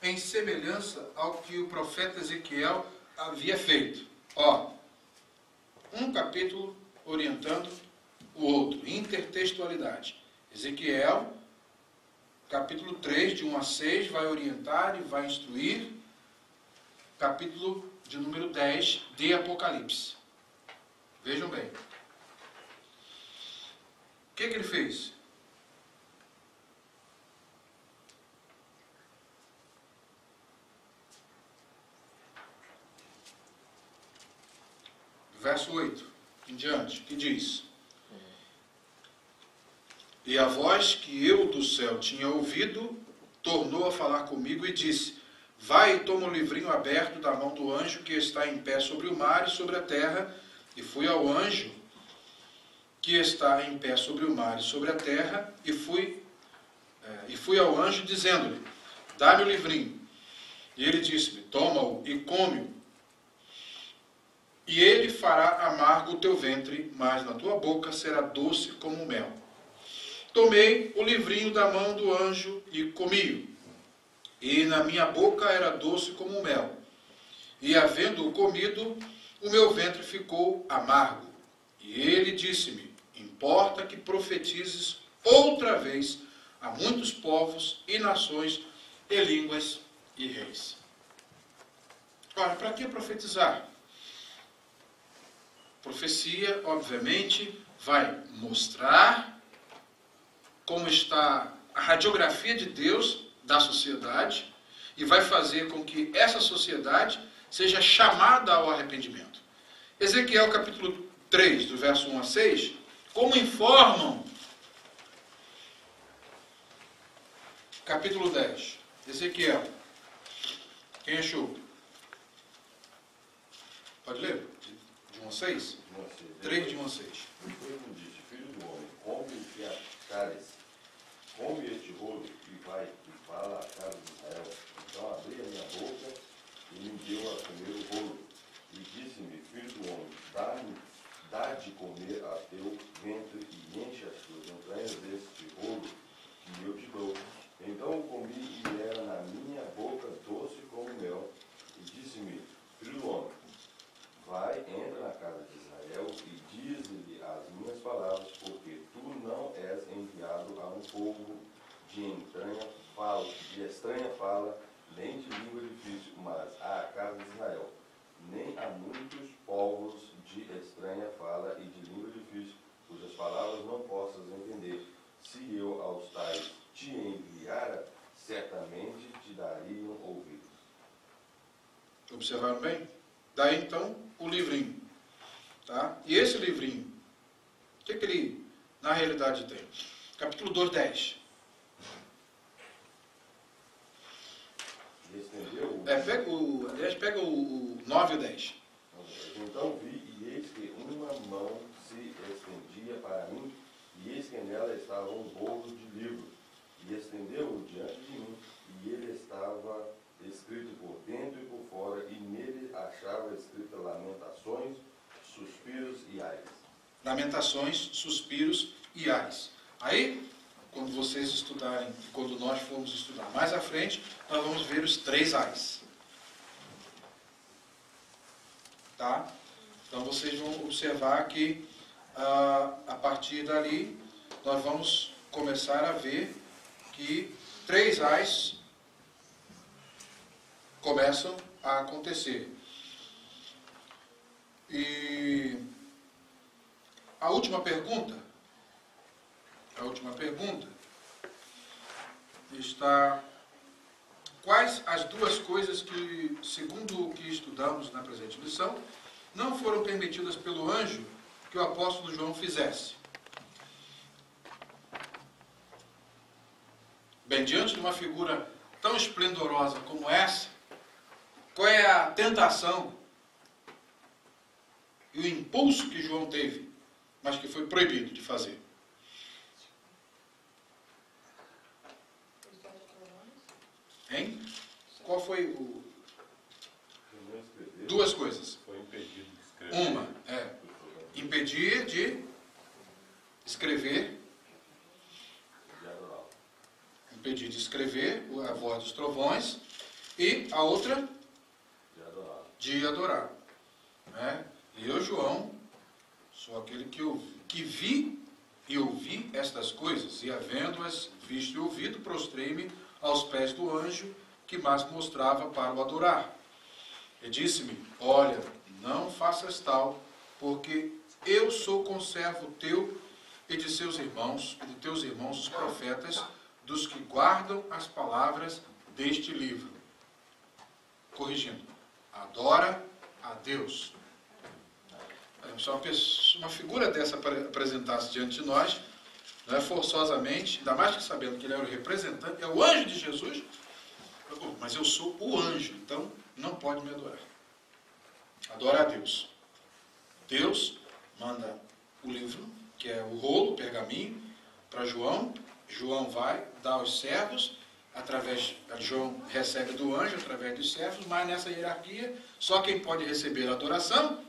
em semelhança ao que o profeta Ezequiel havia feito? Ó, um capítulo orientando o outro, intertextualidade. Ezequiel, capítulo 3, de 1 a 6, vai orientar e vai instruir. Capítulo de número 10 de Apocalipse. Vejam bem. O que ele fez? Verso 8 em diante, que diz: E a voz que eu do céu tinha ouvido tornou a falar comigo e disse: Vai e toma o livrinho aberto da mão do anjo que está em pé sobre o mar e sobre a terra. E fui ao anjo que está em pé sobre o mar e sobre a terra, e fui ao anjo dizendo-lhe: Dá-me o livrinho. E ele disse-me: Toma-o e come-o. E ele fará amargo o teu ventre, mas na tua boca será doce como mel. Tomei o livrinho da mão do anjo e comi-o. E na minha boca era doce como mel. E havendo-o comido, o meu ventre ficou amargo. E ele disse-me: Importa que profetizes outra vez a muitos povos e nações e línguas e reis. Ora, para que profetizar? Profecia, obviamente, vai mostrar como está a radiografia de Deus da sociedade e vai fazer com que essa sociedade seja chamada ao arrependimento. Ezequiel capítulo 3, do verso 1 a 6, como informam capítulo 10, Ezequiel. Quem achou? Pode ler? De 1 a 6? 3 de 1 a 6. O povo disse: Filho do homem, come o que achares, come este rolo e vai e fala à casa de Israel. Então abri a minha boca e me deu a comer o rolo. E disse-me: Filho do homem, dá de comer a teu ventre e enche as tuas entranhas deste rolo que eu te dou. Então o comi e era na minha boca doce como mel. E disse-me: Filho do homem, vai, entra na casa de Israel e diz-lhe as minhas palavras, porque tu não és enviado a um povo de estranha fala, nem de língua difícil, mas à casa de Israel. Nem a muitos povos de estranha fala e de língua difícil, cujas palavras não possas entender. Se eu aos tais te enviara, certamente te dariam ouvidos. Observaram bem? Daí então o livrinho. Tá? E esse livrinho, o que ele na realidade tem? Capítulo 2, 10. Pega o 9 e o 10. Então vi, e eis que uma mão se estendia para mim, e eis que nela estava um rolo de livro, e estendeu-o diante de mim, e ele estava escrito por dentro e por fora, e nele achava escrita lamentações, suspiros e ais. Lamentações, suspiros e ais. Aí, quando vocês estudarem, quando nós formos estudar mais à frente, nós vamos ver os 3 ais. Tá? Então vocês vão observar que a partir dali nós vamos começar a ver que 3 ais começam a acontecer. E a última pergunta está quais as duas coisas que, segundo o que estudamos na presente lição, não foram permitidas pelo anjo que o apóstolo João fizesse? Bem, diante de uma figura tão esplendorosa como essa, qual é a tentação e o impulso que João teve, mas que foi proibido de fazer? Hein? Qual foi o... Duas coisas. Foi impedido de escrever. Uma é impedir de escrever, impedir de escrever a voz dos trovões, e a outra de adorar. Né? Eu, João, sou aquele que vi e ouvi estas coisas, e havendo-as visto e ouvido, prostrei-me aos pés do anjo que mais mostrava para o adorar. E disse-me: olha, não faças tal, porque eu sou conservo teu e de seus irmãos, e de teus irmãos os profetas, dos que guardam as palavras deste livro. Corrigindo, adora a Deus. Se uma figura dessa apresentasse diante de nós, não é, forçosamente, ainda mais que sabendo que ele era o representante, é o anjo de Jesus, mas eu sou o anjo, então não pode me adorar. Adora a Deus. Deus manda o livro, que é o rolo, o pergaminho, para João. João vai, dá aos servos, João recebe do anjo através dos servos, mas nessa hierarquia, só quem pode receber a adoração,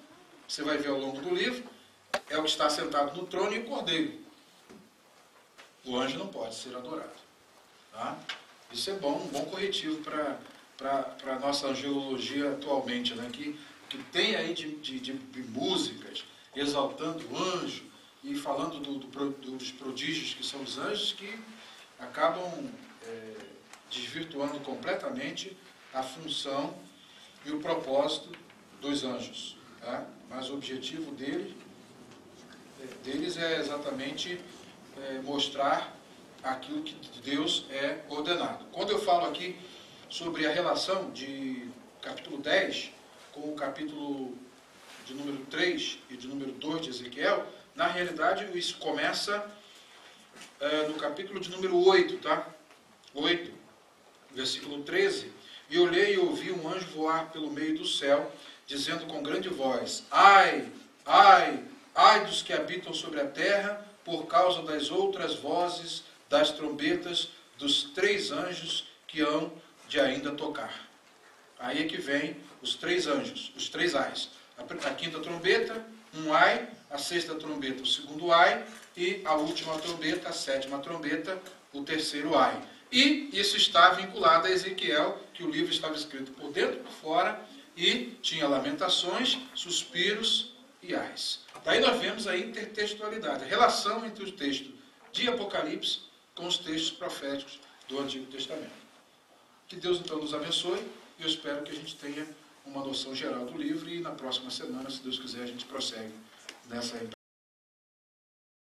você vai ver ao longo do livro, é o que está sentado no trono e o cordeiro. O anjo não pode ser adorado. Tá? Isso é bom, um bom corretivo para a nossa angelologia atualmente, né? que tem aí de músicas exaltando o anjo e falando dos prodígios que são os anjos, que acabam desvirtuando completamente a função e o propósito dos anjos. Tá? Mas o objetivo deles é exatamente mostrar aquilo que Deus é ordenado. Quando eu falo aqui sobre a relação de capítulo 10 com o capítulo de número 3 e de número 2 de Ezequiel, na realidade isso começa no capítulo de número 8, tá? 8, versículo 13. E olhei e ouvi um anjo voar pelo meio do céu, dizendo com grande voz: ai, ai, ai dos que habitam sobre a terra, por causa das outras vozes das trombetas dos 3 anjos que hão de ainda tocar. Aí é que vem os 3 anjos, os 3 ais. A quinta trombeta, um ai, a sexta trombeta, o segundo ai, e a última trombeta, a sétima trombeta, o terceiro ai. E isso está vinculado a Ezequiel, que o livro estava escrito por dentro e por fora, e tinha lamentações, suspiros e ais. Daí nós vemos a intertextualidade, a relação entre o texto de Apocalipse com os textos proféticos do Antigo Testamento. Que Deus então nos abençoe, e eu espero que a gente tenha uma noção geral do livro, e na próxima semana, se Deus quiser, a gente prossegue nessa